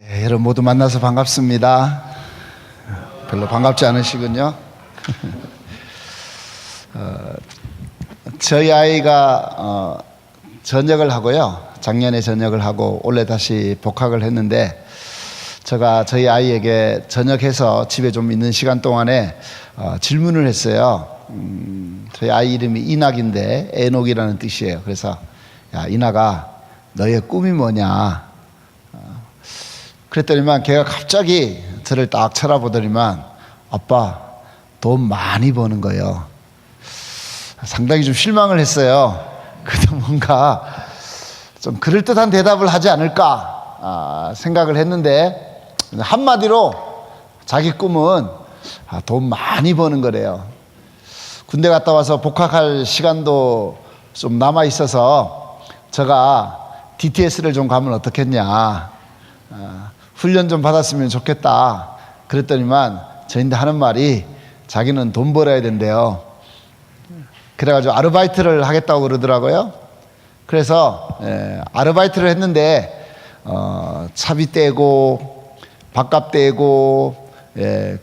여러분 모두 만나서 반갑습니다. 별로 반갑지 않으시군요. 저희 아이가 전역을 하고요. 작년에 전역을 하고 올해 다시 복학을 했는데, 제가 저희 아이에게 전역해서 집에 좀 있는 시간 동안에 질문을 했어요. 저희 아이 이름이 이낙인데 에녹이라는 뜻이에요. 그래서 야, 이낙아, 너의 꿈이 뭐냐? 그랬더니만 걔가 갑자기 저를 딱 쳐다보더니만, 아빠, 돈 많이 버는 거예요. 상당히 좀 실망을 했어요. 그래도 뭔가 좀 그럴듯한 대답을 하지 않을까 생각을 했는데, 한마디로 자기 꿈은 돈 많이 버는 거래요. 군대 갔다 와서 복학할 시간도 좀 남아 있어서 제가 DTS를 좀 가면 어떻겠냐, 훈련 좀 받았으면 좋겠다 그랬더니만 저희한테 하는 말이, 자기는 돈 벌어야 된대요. 그래가지고 아르바이트를 하겠다고 그러더라고요. 그래서 아르바이트를 했는데 차비 떼고 밥값 떼고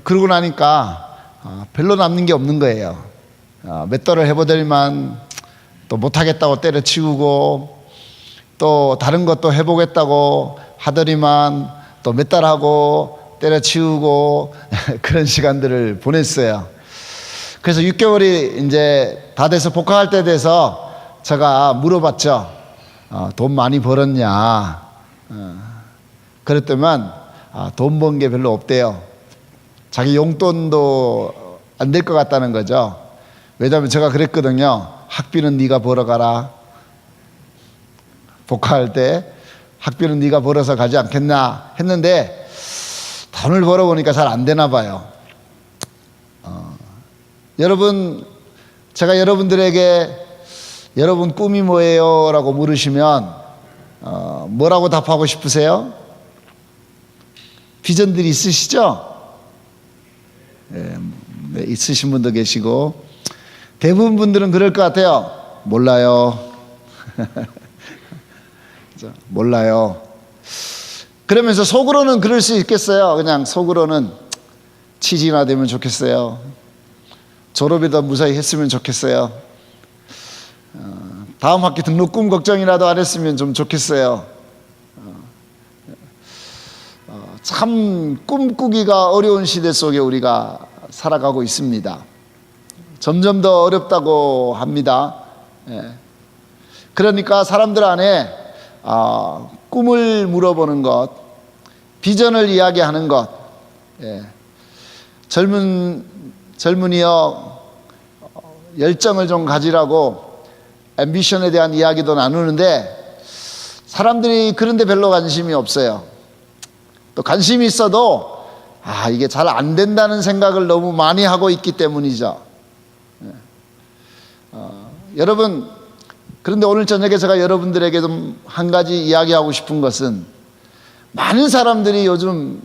그러고 나니까 별로 남는 게 없는 거예요. 몇 달을 해보더니만 또 못하겠다고 때려치우고, 또 다른 것도 해보겠다고 하더니만 또 몇 달 하고 때려치우고 그런 시간들을 보냈어요. 그래서 6개월이 이제 다 돼서 복학할 때 돼서 제가 물어봤죠. 돈 많이 벌었냐? 그랬더만 돈 번 게 별로 없대요. 자기 용돈도 안 될 것 같다는 거죠. 왜냐하면 제가 그랬거든요. 학비는 네가 벌어가라. 복학할 때 학비는 네가 벌어서 가지 않겠나 했는데, 돈을 벌어보니까 잘 안 되나 봐요. 여러분, 제가 여러분들에게 여러분 꿈이 뭐예요? 라고 물으시면 뭐라고 답하고 싶으세요? 비전들이 있으시죠? 네, 있으신 분도 계시고, 대부분 분들은 그럴 것 같아요. 몰라요. 몰라요. 그러면서 속으로는 그럴 수 있겠어요. 그냥 속으로는 취직이나 되면 좋겠어요. 졸업이라도 무사히 했으면 좋겠어요. 다음 학기 등록금 걱정이라도 안 했으면 좀 좋겠어요. 참 꿈꾸기가 어려운 시대 속에 우리가 살아가고 있습니다. 점점 더 어렵다고 합니다. 그러니까 사람들 안에 꿈을 물어보는 것, 비전을 이야기하는 것, 젊은이여 열정을 좀 가지라고 앰비션에 대한 이야기도 나누는데, 사람들이 그런데 별로 관심이 없어요. 또 관심이 있어도 이게 잘 안 된다는 생각을 너무 많이 하고 있기 때문이죠. 여러분, 그런데 오늘 저녁에 제가 여러분들에게 좀 한 가지 이야기하고 싶은 것은, 많은 사람들이 요즘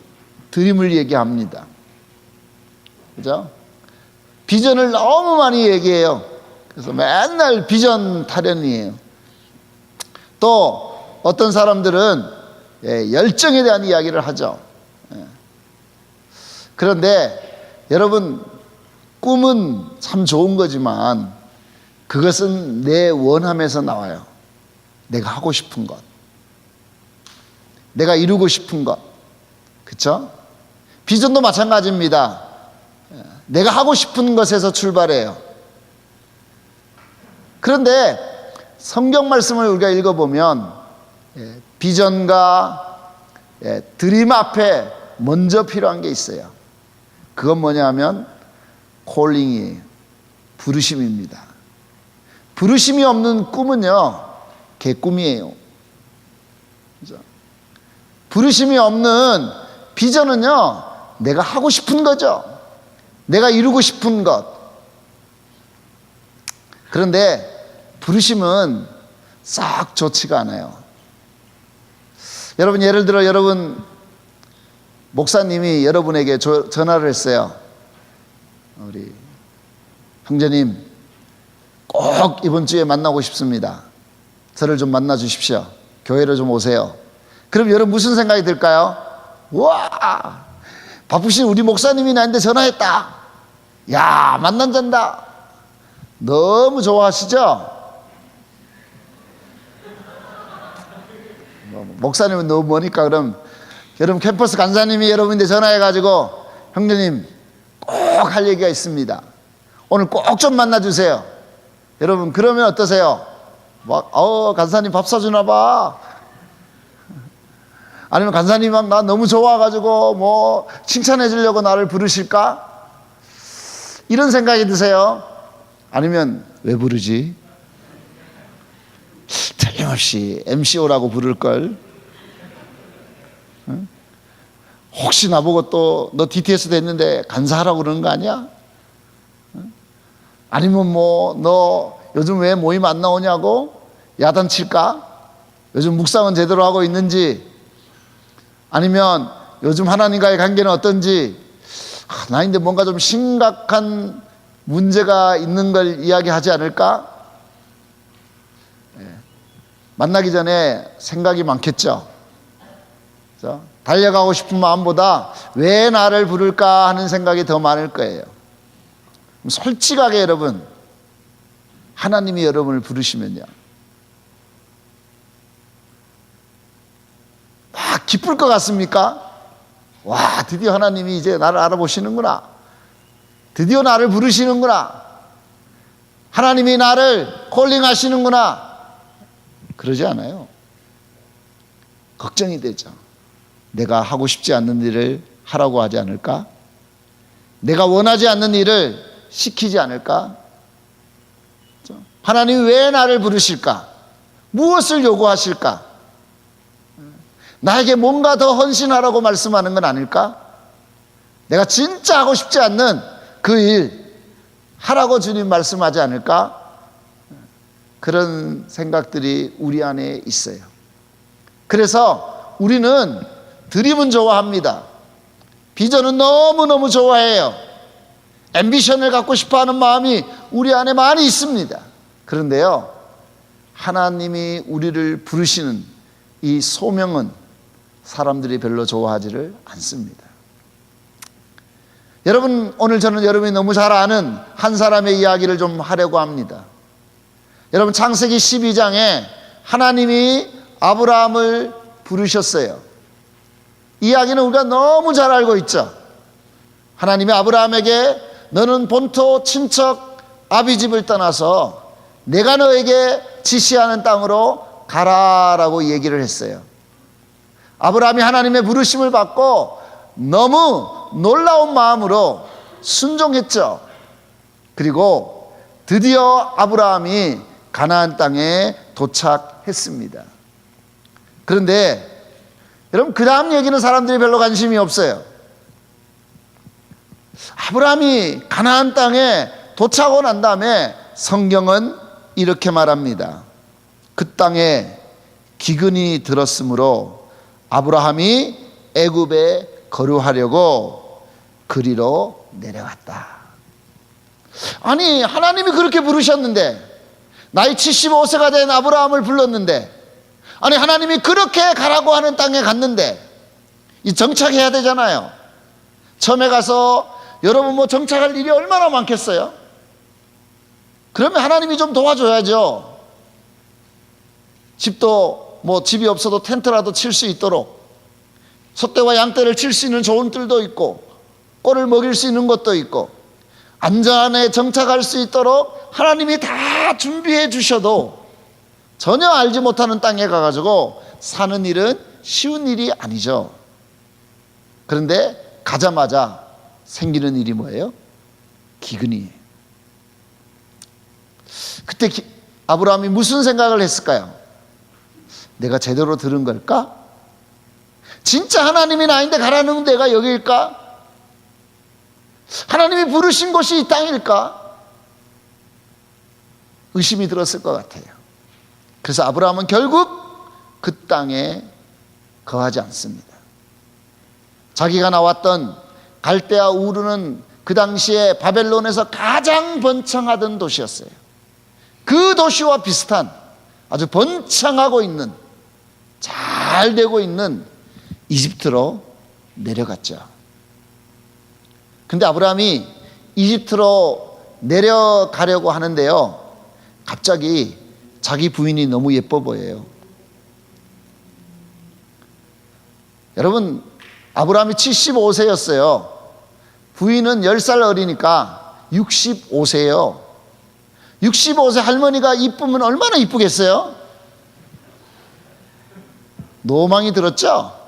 드림을 얘기합니다. 그죠? 비전을 너무 많이 얘기해요. 그래서 맨날 비전 타령이에요. 또 어떤 사람들은 열정에 대한 이야기를 하죠. 그런데 여러분, 꿈은 참 좋은 거지만 그것은 내 원함에서 나와요. 내가 하고 싶은 것, 내가 이루고 싶은 것. 그렇죠? 비전도 마찬가지입니다. 내가 하고 싶은 것에서 출발해요. 그런데 성경 말씀을 우리가 읽어보면 비전과 드림 앞에 먼저 필요한 게 있어요. 그건 뭐냐면 콜링이에요. 부르심입니다. 부르심이 없는 꿈은요, 개꿈이에요. 그죠? 부르심이 없는 비전은요, 내가 하고 싶은 거죠. 내가 이루고 싶은 것. 그런데 부르심은 싹 좋지가 않아요. 여러분, 예를 들어 여러분 목사님이 여러분에게 전화를 했어요. 우리 형제님, 꼭 이번 주에 만나고 싶습니다. 저를 좀 만나 주십시오. 교회로 좀 오세요. 그럼 여러분 무슨 생각이 들까요? 와, 바쁘신 우리 목사님이 나한테 전화했다. 야, 만난단다. 너무 좋아하시죠? 목사님은 너무 머니까 그럼 여러분 캠퍼스 간사님이 여러분한테 전화해가지고 형제님 꼭 할 얘기가 있습니다. 오늘 꼭 좀 만나주세요. 여러분 그러면 어떠세요? 막 간사님 밥 사주나 봐. 아니면 간사님 막 나 너무 좋아가지고 뭐 칭찬해 주려고 나를 부르실까? 이런 생각이 드세요? 아니면 왜 부르지? 틀림없이 MCO라고 부를걸? 응? 혹시 나보고 또 너 DTS 됐는데 간사하라고 그러는 거 아니야? 응? 아니면 뭐 너 요즘 왜 모임 안 나오냐고? 야단칠까? 요즘 묵상은 제대로 하고 있는지, 아니면 요즘 하나님과의 관계는 어떤지, 나인데 뭔가 좀 심각한 문제가 있는 걸 이야기하지 않을까? 만나기 전에 생각이 많겠죠. 그렇죠? 달려가고 싶은 마음보다 왜 나를 부를까 하는 생각이 더 많을 거예요. 솔직하게 여러분, 하나님이 여러분을 부르시면요, 막 기쁠 것 같습니까? 와, 드디어 하나님이 이제 나를 알아보시는구나. 드디어 나를 부르시는구나. 하나님이 나를 콜링하시는구나. 그러지 않아요. 걱정이 되죠. 내가 하고 싶지 않는 일을 하라고 하지 않을까? 내가 원하지 않는 일을 시키지 않을까? 하나님이 왜 나를 부르실까? 무엇을 요구하실까? 나에게 뭔가 더 헌신하라고 말씀하는 건 아닐까? 내가 진짜 하고 싶지 않는 그 일 하라고 주님 말씀하지 않을까? 그런 생각들이 우리 안에 있어요. 그래서 우리는 드림은 좋아합니다. 비전은 너무너무 좋아해요. 앰비션을 갖고 싶어하는 마음이 우리 안에 많이 있습니다. 그런데요, 하나님이 우리를 부르시는 이 소명은 사람들이 별로 좋아하지를 않습니다. 여러분, 오늘 저는 여러분이 너무 잘 아는 한 사람의 이야기를 좀 하려고 합니다. 여러분, 창세기 12장에 하나님이 아브라함을 부르셨어요. 이야기는 우리가 너무 잘 알고 있죠. 하나님이 아브라함에게 너는 본토 친척 아비집을 떠나서 내가 너에게 지시하는 땅으로 가라라고 얘기를 했어요. 아브라함이 하나님의 부르심을 받고 너무 놀라운 마음으로 순종했죠. 그리고 드디어 아브라함이 가나안 땅에 도착했습니다. 그런데 여러분, 그 다음 얘기는 사람들이 별로 관심이 없어요. 아브라함이 가나안 땅에 도착하고 난 다음에 성경은 이렇게 말합니다. 그 땅에 기근이 들었으므로 아브라함이 애굽에 거류하려고 그리로 내려갔다. 아니, 하나님이 그렇게 부르셨는데, 나이 75세가 된 아브라함을 불렀는데, 아니 하나님이 그렇게 가라고 하는 땅에 갔는데 이 정착해야 되잖아요. 처음에 가서 여러분 뭐 정착할 일이 얼마나 많겠어요? 그러면 하나님이 좀 도와줘야죠. 집도 뭐 집이 없어도 텐트라도 칠 수 있도록, 소떼와 양떼를 칠 수 있는 좋은 뜰도 있고, 꼴을 먹일 수 있는 것도 있고, 안전에 정착할 수 있도록 하나님이 다 준비해 주셔도 전혀 알지 못하는 땅에 가가지고 사는 일은 쉬운 일이 아니죠. 그런데 가자마자 생기는 일이 뭐예요? 기근이에요. 그때 아브라함이 무슨 생각을 했을까요? 내가 제대로 들은 걸까? 진짜 하나님이 나인데 가라는 데가 여기일까? 하나님이 부르신 곳이 이 땅일까? 의심이 들었을 것 같아요. 그래서 아브라함은 결국 그 땅에 거하지 않습니다. 자기가 나왔던 갈대아 우르는 그 당시에 바벨론에서 가장 번창하던 도시였어요. 그 도시와 비슷한 아주 번창하고 있는, 잘 되고 있는 이집트로 내려갔죠. 근데 아브라함이 이집트로 내려가려고 하는데요, 갑자기 자기 부인이 너무 예뻐 보여요. 여러분, 아브라함이 75세였어요. 부인은 10살 어리니까 65세예요. 65세 할머니가 이쁘면 얼마나 이쁘겠어요? 노망이 들었죠?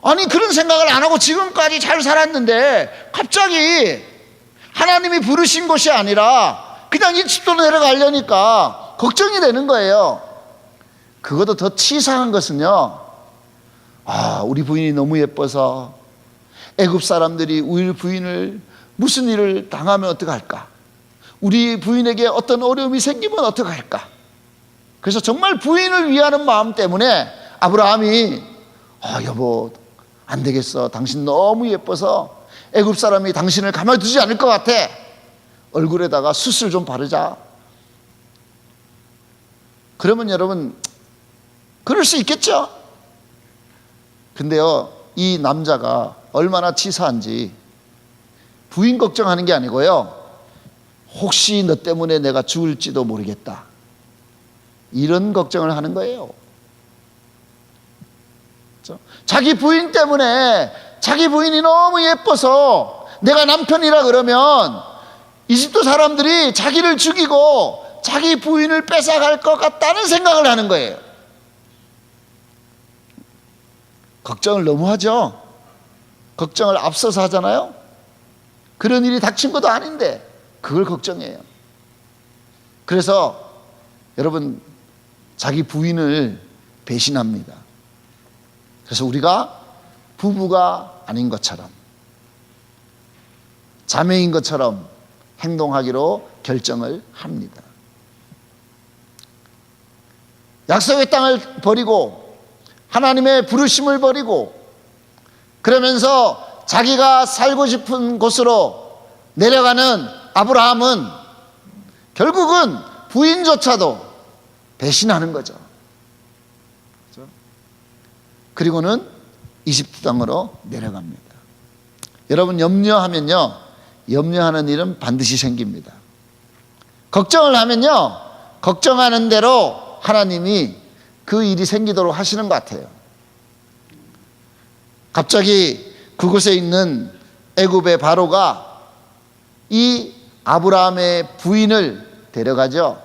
아니, 그런 생각을 안 하고 지금까지 잘 살았는데 갑자기 하나님이 부르신 곳이 아니라 그냥 이집트로 내려가려니까 걱정이 되는 거예요. 그것도 더 치사한 것은요, 우리 부인이 너무 예뻐서 애굽 사람들이 우리 부인을 무슨 일을 당하면 어떡할까? 우리 부인에게 어떤 어려움이 생기면 어떡할까? 그래서 정말 부인을 위하는 마음 때문에 아브라함이 여보, 안 되겠어. 당신 너무 예뻐서 애굽 사람이 당신을 가만두지 않을 것 같아. 얼굴에다가 숯을 좀 바르자. 그러면 여러분, 그럴 수 있겠죠? 근데요, 이 남자가 얼마나 치사한지, 부인 걱정하는 게 아니고요, 혹시 너 때문에 내가 죽을지도 모르겠다, 이런 걱정을 하는 거예요. 자기 부인 때문에, 자기 부인이 너무 예뻐서 내가 남편이라 그러면 이집트 사람들이 자기를 죽이고 자기 부인을 뺏어갈 것 같다는 생각을 하는 거예요. 걱정을 너무 하죠. 걱정을 앞서서 하잖아요. 그런 일이 닥친 것도 아닌데 그걸 걱정해요. 그래서 여러분, 자기 부인을 배신합니다. 그래서 우리가 부부가 아닌 것처럼, 자매인 것처럼 행동하기로 결정을 합니다. 약속의 땅을 버리고 하나님의 부르심을 버리고 그러면서 자기가 살고 싶은 곳으로 내려가는 아브라함은 결국은 부인조차도 배신하는 거죠. 그리고는 이집트 땅으로 내려갑니다. 여러분, 염려하면요, 염려하는 일은 반드시 생깁니다. 걱정을 하면요, 걱정하는 대로 하나님이 그 일이 생기도록 하시는 것 같아요. 갑자기 그곳에 있는 애굽의 바로가 이 아브라함의 부인을 데려가죠.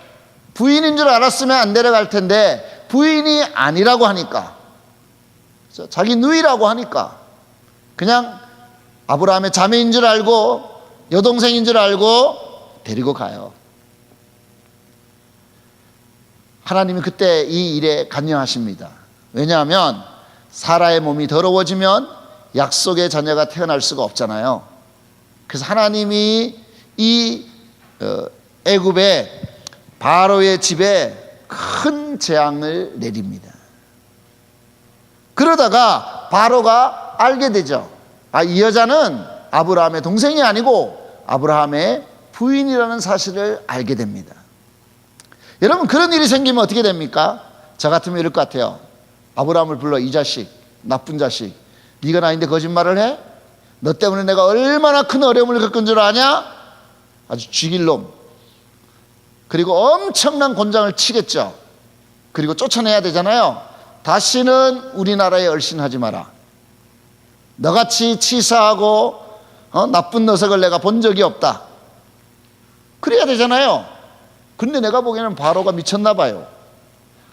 부인인 줄 알았으면 안 데려갈 텐데 부인이 아니라고 하니까, 자기 누이라고 하니까 그냥 아브라함의 자매인 줄 알고 여동생인 줄 알고 데리고 가요. 하나님이 그때 이 일에 관여하십니다. 왜냐하면 사라의 몸이 더러워지면 약속의 자녀가 태어날 수가 없잖아요. 그래서 하나님이 이 애굽의 바로의 집에 큰 재앙을 내립니다. 그러다가 바로가 알게 되죠. 이 여자는 아브라함의 동생이 아니고 아브라함의 부인이라는 사실을 알게 됩니다. 여러분, 그런 일이 생기면 어떻게 됩니까? 저 같으면 이럴 것 같아요. 아브라함을 불러, 이 자식, 나쁜 자식, 네가 나인데 거짓말을 해? 너 때문에 내가 얼마나 큰 어려움을 겪은 줄 아냐? 아주 죽일 놈. 그리고 엄청난 곤장을 치겠죠. 그리고 쫓아내야 되잖아요. 다시는 우리나라에 얼씬하지 마라. 너같이 치사하고 나쁜 녀석을 내가 본 적이 없다. 그래야 되잖아요. 근데 내가 보기에는 바로가 미쳤나 봐요.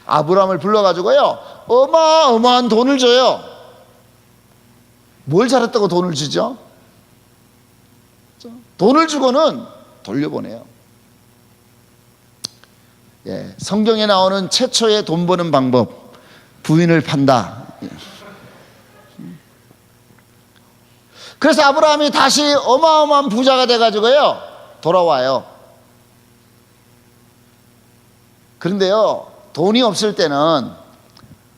아브라함을 불러가지고요, 어마어마한 돈을 줘요. 뭘 잘했다고 돈을 주죠? 돈을 주고는 돌려보내요. 성경에 나오는 최초의 돈 버는 방법, 부인을 판다. 그래서 아브라함이 다시 어마어마한 부자가 돼가지고요, 돌아와요. 그런데요, 돈이 없을 때는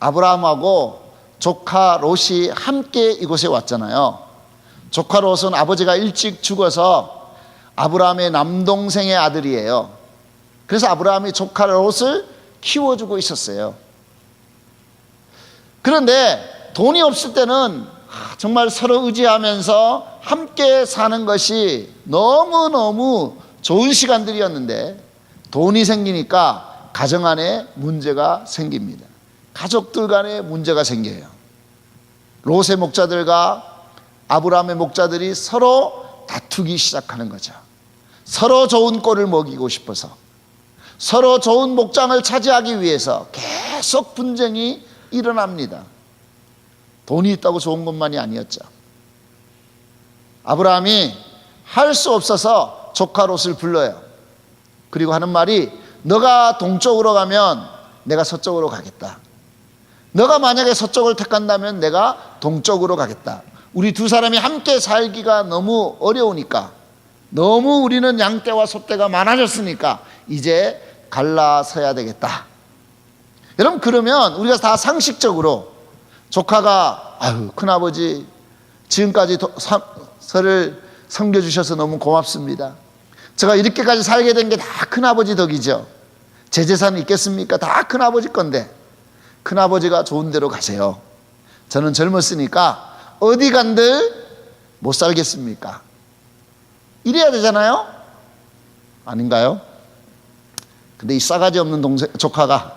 아브라함하고 조카 롯이 함께 이곳에 왔잖아요. 조카 롯은 아버지가 일찍 죽어서 아브라함의 남동생의 아들이에요. 그래서 아브라함이 조카 롯을 키워주고 있었어요. 그런데 돈이 없을 때는 정말 서로 의지하면서 함께 사는 것이 너무너무 좋은 시간들이었는데, 돈이 생기니까 가정 안에 문제가 생깁니다. 가족들 간에 문제가 생겨요. 롯의 목자들과 아브라함의 목자들이 서로 다투기 시작하는 거죠. 서로 좋은 꼴을 먹이고 싶어서, 서로 좋은 목장을 차지하기 위해서 계속 분쟁이 일어납니다. 돈이 있다고 좋은 것만이 아니었죠. 아브라함이 할 수 없어서 조카 롯을 불러요. 그리고 하는 말이, 너가 동쪽으로 가면 내가 서쪽으로 가겠다. 너가 만약에 서쪽을 택한다면 내가 동쪽으로 가겠다. 우리 두 사람이 함께 살기가 너무 어려우니까, 너무 우리는 양떼와 소떼가 많아졌으니까 이제 갈라서야 되겠다. 여러분, 그러면 우리가 다 상식적으로 조카가, 아유, 큰아버지 지금까지 저를 섬겨주셔서 너무 고맙습니다. 제가 이렇게까지 살게 된 게 다 큰아버지 덕이죠. 제 재산이 있겠습니까? 다 큰아버지 건데 큰아버지가 좋은 데로 가세요. 저는 젊었으니까 어디 간들 못 살겠습니까? 이래야 되잖아요? 아닌가요? 근데 이 싸가지 없는 조카가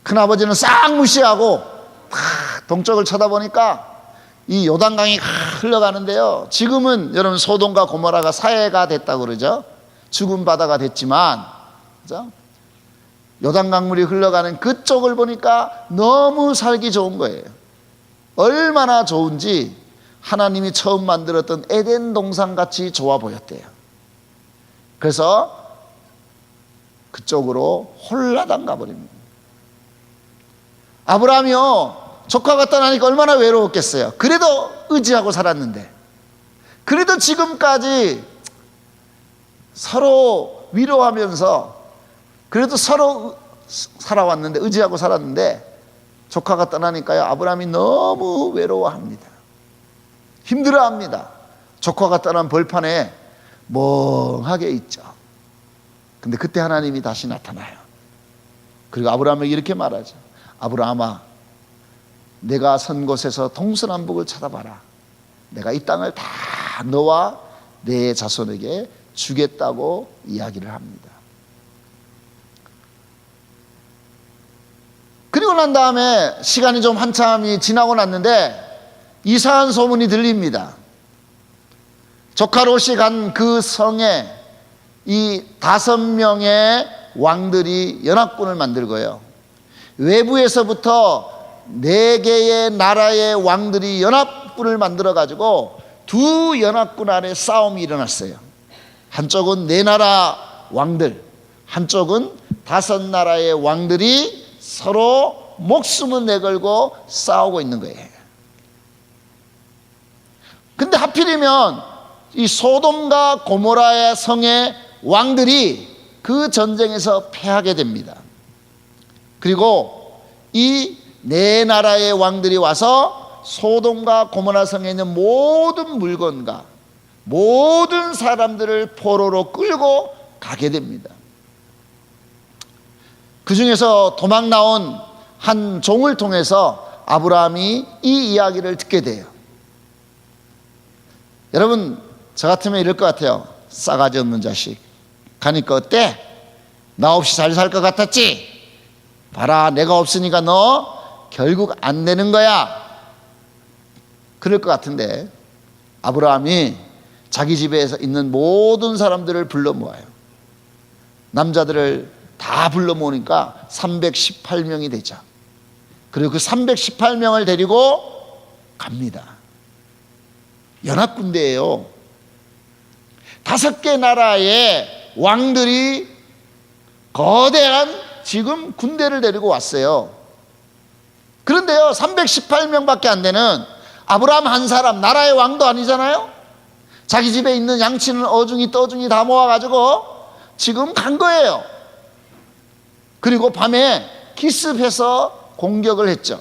큰아버지는 싹 무시하고 동쪽을 쳐다보니까 이 요단강이 흘러가는데요, 지금은 여러분 소돔과 고모라가 사해가 됐다고 그러죠. 죽은 바다가 됐지만, 그죠? 요단강물이 흘러가는 그쪽을 보니까 너무 살기 좋은 거예요. 얼마나 좋은지 하나님이 처음 만들었던 에덴 동산같이 좋아 보였대요. 그래서 그쪽으로 홀라당 가버립니다. 아브라함이요, 조카가 떠나니까 얼마나 외로웠겠어요. 그래도 의지하고 살았는데, 그래도 지금까지 서로 위로하면서 그래도 서로 살아왔는데, 의지하고 살았는데, 조카가 떠나니까요, 아브라함이 너무 외로워합니다. 힘들어합니다. 조카가 떠난 벌판에 멍하게 있죠. 근데 그때 하나님이 다시 나타나요. 그리고 아브라함에게 이렇게 말하죠. 아브라함아, 내가 선 곳에서 동서남북을 쳐다봐라. 내가 이 땅을 다 너와 내 자손에게 주겠다고 이야기를 합니다. 그리고 난 다음에 시간이 좀 한참이 지나고 났는데 이상한 소문이 들립니다. 조카 롯이 간 그 성에 이 5명의 왕들이 연합군을 만들고요, 외부에서부터 4개의 나라의 왕들이 연합군을 만들어 가지고 두 연합군 아래 싸움이 일어났어요. 한쪽은 4나라 왕들, 한쪽은 5나라의 왕들이 서로 목숨을 내걸고 싸우고 있는 거예요. 근데 하필이면 이 소돔과 고모라의 성의 왕들이 그 전쟁에서 패하게 됩니다. 그리고 이 4나라의 왕들이 와서 소돔과 고모라 성에 있는 모든 물건과 모든 사람들을 포로로 끌고 가게 됩니다. 그 중에서 도망 나온 한 종을 통해서 아브라함이 이 이야기를 듣게 돼요. 여러분, 저 같으면 이럴 것 같아요. 싸가지 없는 자식, 가니까 어때? 나 없이 잘 살 것 같았지? 봐라, 내가 없으니까 너 결국 안 되는 거야. 그럴 것 같은데 아브라함이 자기 집에 있는 모든 사람들을 불러 모아요. 남자들을 다 불러 모으니까 318명이 되죠. 그리고 그 318명을 데리고 갑니다. 연합군대예요. 5개 나라의 왕들이 거대한 지금 군대를 데리고 왔어요. 그런데요, 318명밖에 안 되는 아브라함 한 사람, 나라의 왕도 아니잖아요. 자기 집에 있는 양치는 어중이 떠중이 다 모아가지고 지금 간 거예요. 그리고 밤에 기습해서 공격을 했죠.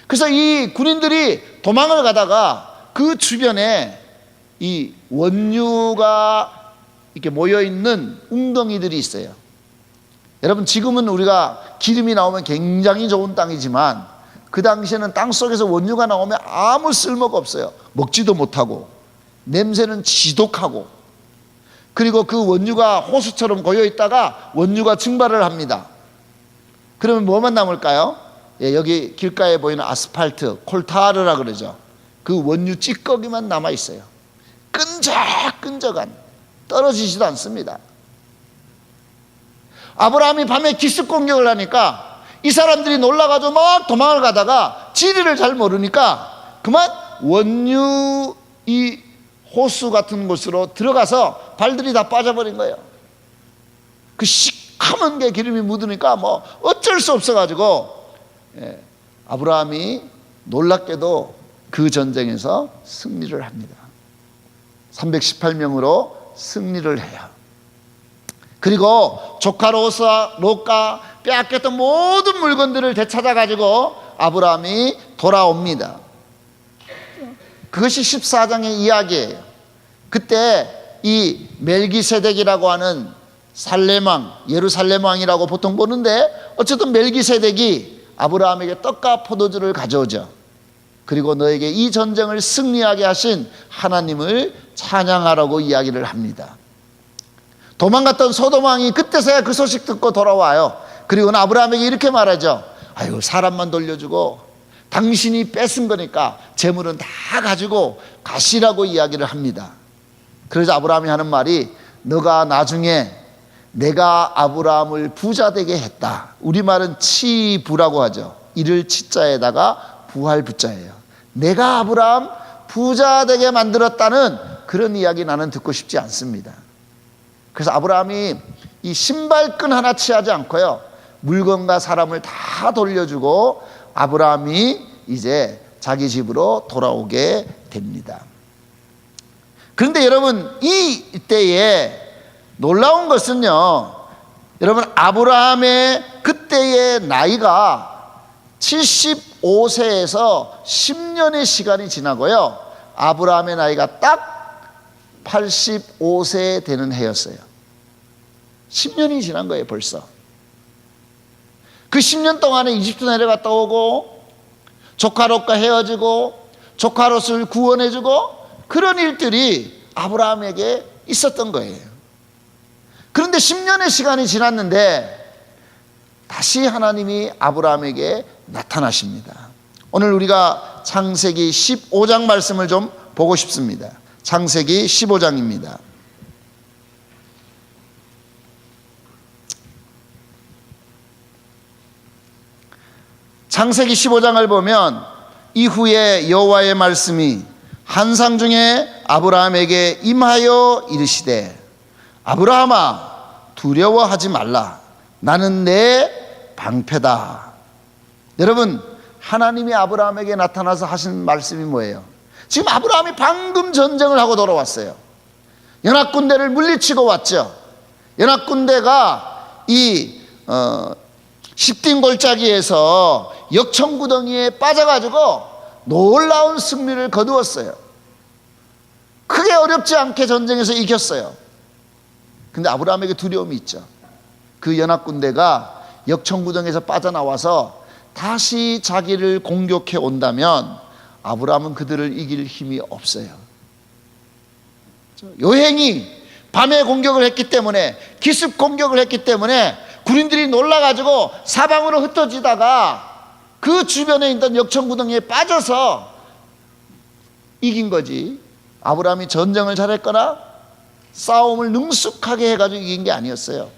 그래서 이 군인들이 도망을 가다가 그 주변에 이 원유가 이렇게 모여있는 웅덩이들이 있어요. 여러분, 지금은 우리가 기름이 나오면 굉장히 좋은 땅이지만 그 당시에는 땅 속에서 원유가 나오면 아무 쓸모가 없어요. 먹지도 못하고 냄새는 지독하고, 그리고 그 원유가 호수처럼 고여 있다가 원유가 증발을 합니다. 그러면 뭐만 남을까요? 여기 길가에 보이는 아스팔트, 콜타르라 그러죠. 그 원유 찌꺼기만 남아 있어요. 끈적끈적한, 떨어지지도 않습니다. 아브라함이 밤에 기습 공격을 하니까 이 사람들이 놀라가지고 막 도망을 가다가 지리를 잘 모르니까 그만 원유 이 호수 같은 곳으로 들어가서 발들이 다 빠져버린 거예요. 그 시커먼 게 기름이 묻으니까 뭐 어쩔 수 없어가지고 아브라함이 놀랍게도 그 전쟁에서 승리를 합니다. 318명으로 승리를 해요. 그리고 조카 롯과 빼앗겼던 모든 물건들을 되찾아가지고 아브라함이 돌아옵니다. 그것이 14장의 이야기예요. 그때 이 멜기세덱이라고 하는 살렘왕, 예루살렘 왕이라고 보통 보는데, 어쨌든 멜기세덱이 아브라함에게 떡과 포도주를 가져오죠. 그리고 너에게 이 전쟁을 승리하게 하신 하나님을 찬양하라고 이야기를 합니다. 도망갔던 소돔 왕이 그때서야 그 소식 듣고 돌아와요. 그리고는 아브라함에게 이렇게 말하죠. 아유, 사람만 돌려주고 당신이 뺏은 거니까 재물은 다 가지고 가시라고 이야기를 합니다. 그래서 아브라함이 하는 말이, 너가 나중에 내가 아브라함을 부자 되게 했다. 우리말은 치부라고 하죠. 이를 치자에다가 부할 부자예요. 내가 아브라함 부자 되게 만들었다는 그런 이야기 나는 듣고 싶지 않습니다. 그래서 아브라함이 이 신발끈 하나 취하지 않고요, 물건과 사람을 다 돌려주고 아브라함이 이제 자기 집으로 돌아오게 됩니다. 그런데 여러분, 이때에 놀라운 것은요, 여러분, 아브라함의 그때의 나이가 75세에서 10년의 시간이 지나고요, 아브라함의 나이가 딱 85세 되는 해였어요. 10년이 지난 거예요, 벌써. 그 10년 동안에 이집트 내려갔다 오고, 조카 롯과 헤어지고, 조카 롯을 구원해주고, 그런 일들이 아브라함에게 있었던 거예요. 그런데 10년의 시간이 지났는데 다시 하나님이 아브라함에게 나타나십니다. 오늘 우리가 창세기 15장 말씀을 좀 보고 싶습니다. 창세기 15장입니다. 창세기 15장을 보면 이후에 여호와의 말씀이 환상 중에 아브라함에게 임하여 이르시되, 아브라함아, 두려워하지 말라. 나는 내 방패다. 여러분, 하나님이 아브라함에게 나타나서 하신 말씀이 뭐예요? 지금 아브라함이 방금 전쟁을 하고 돌아왔어요. 연합군대를 물리치고 왔죠. 연합군대가 이 십딘 골짜기에서 역청구덩이에 빠져가지고 놀라운 승리를 거두었어요. 크게 어렵지 않게 전쟁에서 이겼어요. 근데 아브라함에게 두려움이 있죠. 그 연합군대가 역청구덩이에서 빠져나와서 다시 자기를 공격해 온다면 아브라함은 그들을 이길 힘이 없어요. 요행이 밤에 공격을 했기 때문에, 기습 공격을 했기 때문에 군인들이 놀라가지고 사방으로 흩어지다가 그 주변에 있던 역청구덩이에 빠져서 이긴 거지, 아브라함이 전쟁을 잘했거나 싸움을 능숙하게 해가지고 이긴 게 아니었어요.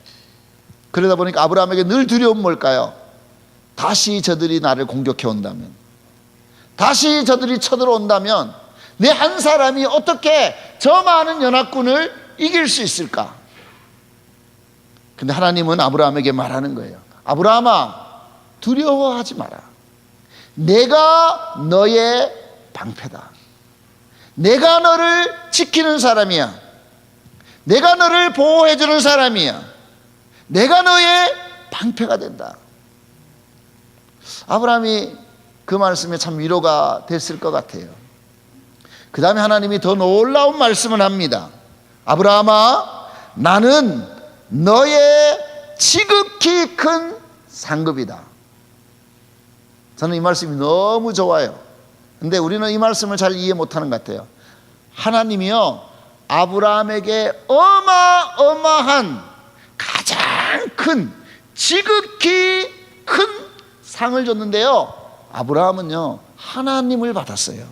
그러다 보니까 아브라함에게 늘 두려운 뭘까요? 다시 저들이 나를 공격해 온다면, 다시 저들이 쳐들어온다면 내 한 사람이 어떻게 저 많은 연합군을 이길 수 있을까? 근데 하나님은 아브라함에게 말하는 거예요. 아브라함아, 두려워하지 마라. 내가 너의 방패다. 내가 너를 지키는 사람이야. 내가 너를 보호해 주는 사람이야. 내가 너의 방패가 된다. 아브라함이 그 말씀에 참 위로가 됐을 것 같아요. 그 다음에 하나님이 더 놀라운 말씀을 합니다. 아브라함아, 나는 너의 지극히 큰 상급이다. 저는 이 말씀이 너무 좋아요. 근데 우리는 이 말씀을 잘 이해 못하는 것 같아요. 하나님이요, 아브라함에게 어마어마한 가장 큰, 지극히 큰 상을 줬는데요, 아브라함은요 하나님을 받았어요.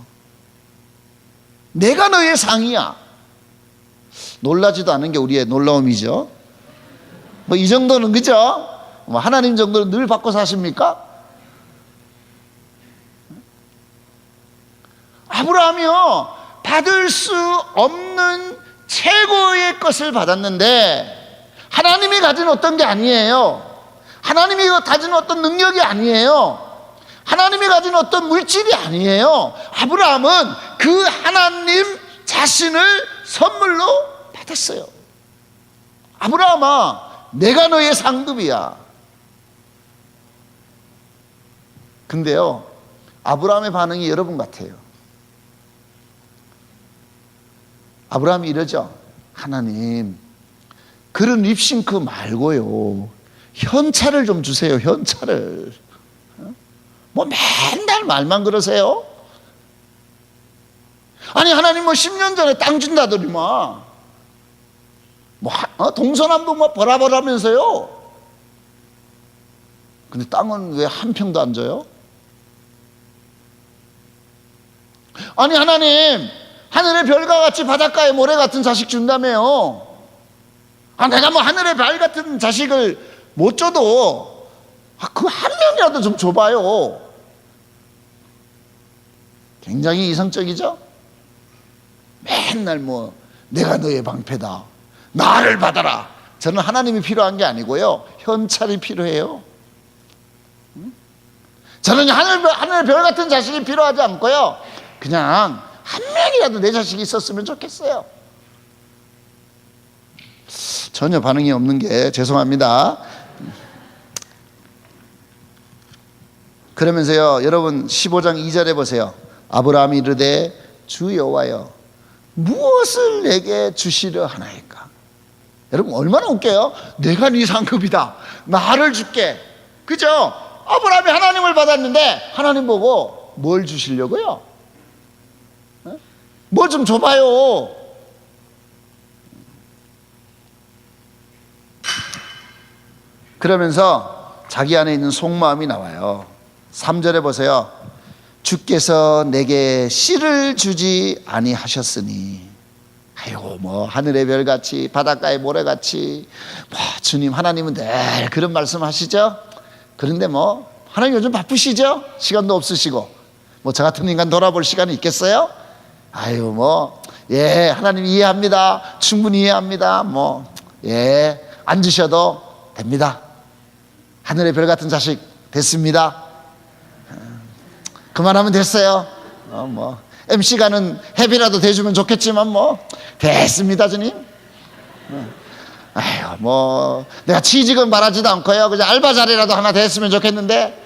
내가 너의 상이야. 놀라지도 않은 게 우리의 놀라움이죠. 뭐 이 정도는, 그죠? 뭐 하나님 정도는 늘 받고 사십니까? 아브라함이요, 받을 수 없는 최고의 것을 받았는데 하나님이 가진 어떤 게 아니에요. 하나님이 가진 어떤 능력이 아니에요. 하나님이 가진 어떤 물질이 아니에요. 아브라함은 그 하나님 자신을 선물로 받았어요. 아브라함아, 내가 너의 상급이야. 근데요, 아브라함의 반응이 여러분 같아요. 아브라함이 이러죠. 하나님, 그런 립싱크 말고요, 현찰을 좀 주세요. 현찰을. 뭐 맨날 말만 그러세요? 아니, 하나님 뭐 10년 전에 땅 준다더니만 동서남북 뭐 버라버라면서요. 근데 땅은 왜 한 평도 안 줘요? 아니, 하나님 하늘의 별과 같이 바닷가의 모래 같은 자식 준다며요. 내가 뭐 하늘의 별 같은 자식을 못 줘도 그 한 명이라도 좀 줘봐요. 굉장히 이성적이죠? 맨날 뭐 내가 너의 방패다, 나를 받아라. 저는 하나님이 필요한 게 아니고요, 현찰이 필요해요. 저는 하늘의 별 같은 자식이 필요하지 않고요, 그냥 한 명이라도 내 자식이 있었으면 좋겠어요. 전혀 반응이 없는 게 죄송합니다. 그러면서요, 여러분 15장 2절에 보세요. 아브라함이 이르되 주 여호와여, 무엇을 내게 주시려 하나이까? 여러분 얼마나 웃겨요. 내가 네 상급이다, 나를 줄게. 그죠? 아브라함이 하나님을 받았는데 하나님 보고 뭘 주시려고요? 뭐 좀 줘봐요. 그러면서 자기 안에 있는 속마음이 나와요. 3절에 보세요. 주께서 내게 씨를 주지 아니하셨으니, 아이고 뭐 하늘의 별같이 바닷가의 모래같이, 뭐 주님 하나님은 늘 그런 말씀하시죠. 그런데 뭐 하나님 요즘 바쁘시죠? 시간도 없으시고, 뭐 저 같은 인간 돌아볼 시간이 있겠어요? 아유 뭐 예, 하나님 이해합니다. 충분히 이해합니다. 뭐 예, 안 주셔도 됩니다. 하늘의 별 같은 자식 됐습니다. 그만하면 됐어요. 뭐 MC가는 회비라도 대주면 좋겠지만 뭐 됐습니다, 주님. 아유 뭐 내가 취직은 바라지도 않고요, 그냥 알바 자리라도 하나 됐으면 좋겠는데,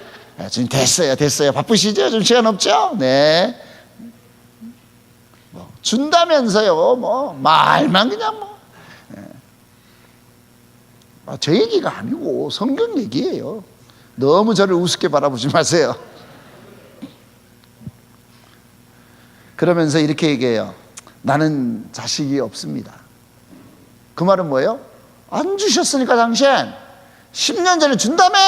주님 됐어요. 바쁘시죠? 좀 시간 없죠? 네. 뭐 준다면서요, 뭐 말만 그냥 뭐. 제 얘기가 아니고 성경 얘기예요. 너무 저를 우습게 바라보지 마세요. 그러면서 이렇게 얘기해요. 나는 자식이 없습니다. 그 말은 뭐예요? 안 주셨으니까 당신 10년 전에 준다며.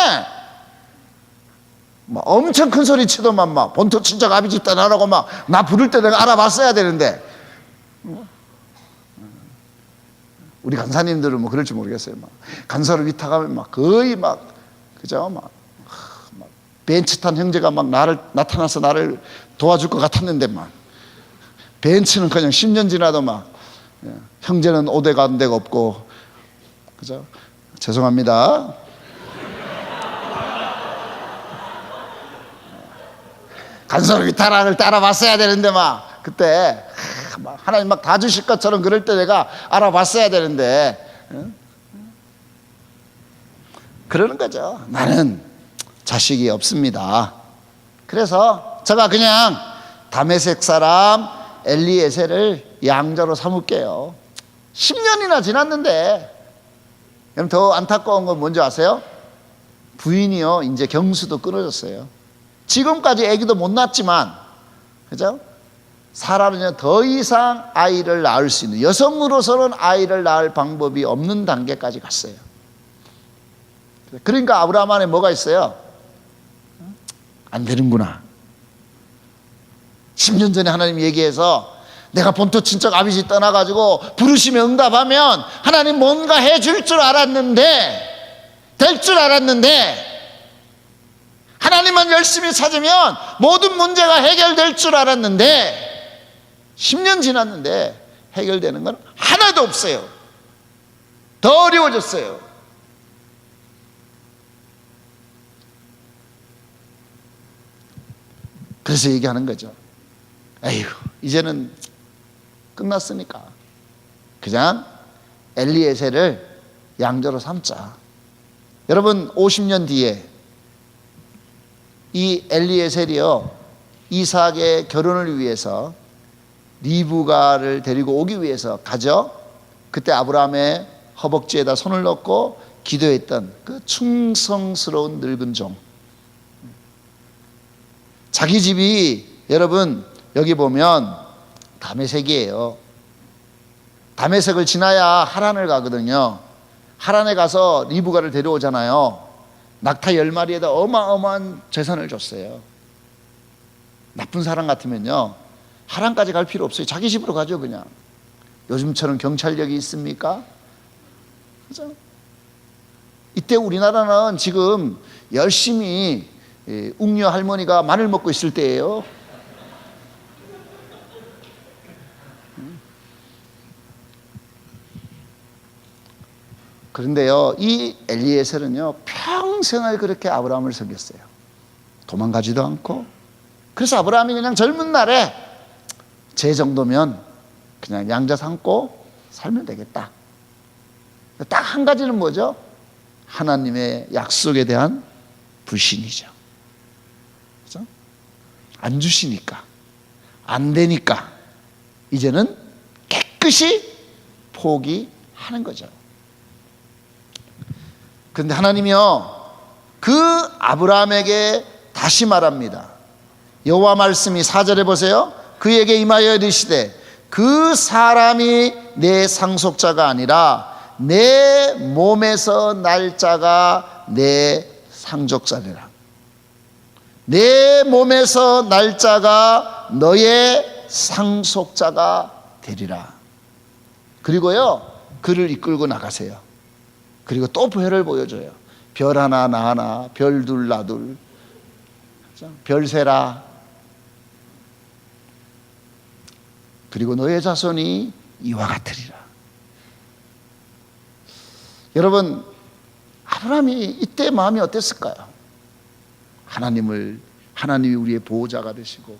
막 엄청 큰 소리 치더만 막 본토 친척 아비 집단 하라고 막 나 부를 때 내가 알아봤어야 되는데. 우리 간사님들은 뭐 그럴지 모르겠어요. 막 간사를 위탁하면 막 거의 막 그죠? 막 벤츠 탄 형제가 막 나타나서 나를 도와줄 것 같았는데, 막 벤츠는 그냥 10년 지나도 막 형제는 오대 간 데가 없고, 그죠? 죄송합니다. 간사를 위탁을 따라봤어야 되는데 막 그때 막 하나님 막 다 주실 것처럼 그럴 때 내가 알아봤어야 되는데, 그러는 거죠. 나는 자식이 없습니다. 그래서 제가 그냥 다메섹 사람 엘리에셀을 양자로 삼을게요. 10년이나 지났는데 그럼 더 안타까운 건 뭔지 아세요? 부인이요, 이제 경수도 끊어졌어요. 지금까지 아기도 못 낳았지만, 그죠? 사람은 더 이상 아이를 낳을 수 있는, 여성으로서는 아이를 낳을 방법이 없는 단계까지 갔어요. 그러니까 아브라함 안에 뭐가 있어요? 안 되는구나. 10년 전에 하나님 얘기해서 내가 본토 친척 아비지 떠나가지고 부르심에 응답하면 하나님 뭔가 해줄 줄 알았는데, 될 줄 알았는데, 하나님만 열심히 찾으면 모든 문제가 해결될 줄 알았는데 10년 지났는데 해결되는 건 하나도 없어요. 더 어려워졌어요. 그래서 얘기하는 거죠. 에휴, 이제는 끝났으니까 그냥 엘리에셀을 양자로 삼자. 여러분, 50년 뒤에 이 엘리에셀이요, 이삭의 결혼을 위해서 리브가를 데리고 오기 위해서 가죠. 그때 아브라함의 허벅지에다 손을 넣고 기도했던 그 충성스러운 늙은 종. 자기 집이, 여러분 여기 보면 다메섹이에요. 다메섹을 지나야 하란을 가거든요. 하란에 가서 리브가를 데려오잖아요. 낙타 10마리에다 어마어마한 재산을 줬어요. 나쁜 사람 같으면요, 하란까지 갈 필요 없어요. 자기 집으로 가죠, 그냥. 요즘처럼 경찰력이 있습니까? 그죠? 이때 우리나라는 지금 열심히 웅녀 할머니가 마늘 먹고 있을 때예요. 그런데요, 이 엘리에셀은요, 평생을 그렇게 아브라함을 섬겼어요. 도망가지도 않고. 그래서 아브라함이 그냥 젊은 날에 제 정도면 그냥 양자 삼고 살면 되겠다. 딱 한 가지는 뭐죠? 하나님의 약속에 대한 불신이죠. 그렇죠? 안 주시니까, 안 되니까 이제는 깨끗이 포기하는 거죠. 그런데 하나님이요, 그 아브라함에게 다시 말합니다. 여호와 말씀이 4절에 보세요. 그에게 임하여 이르시되 그 사람이 내 상속자가 아니라 내 몸에서 날 자가 내 상속자리라. 내 몸에서 날 자가 너의 상속자가 되리라. 그리고요, 그를 이끌고 나가세요. 그리고 또 별을 보여줘요. 별 하나 나 하나, 별 둘 나 둘, 별 세라. 그리고 너의 자손이 이와 같으리라. 여러분, 아브라함이 이때 마음이 어땠을까요? 하나님이 우리의 보호자가 되시고,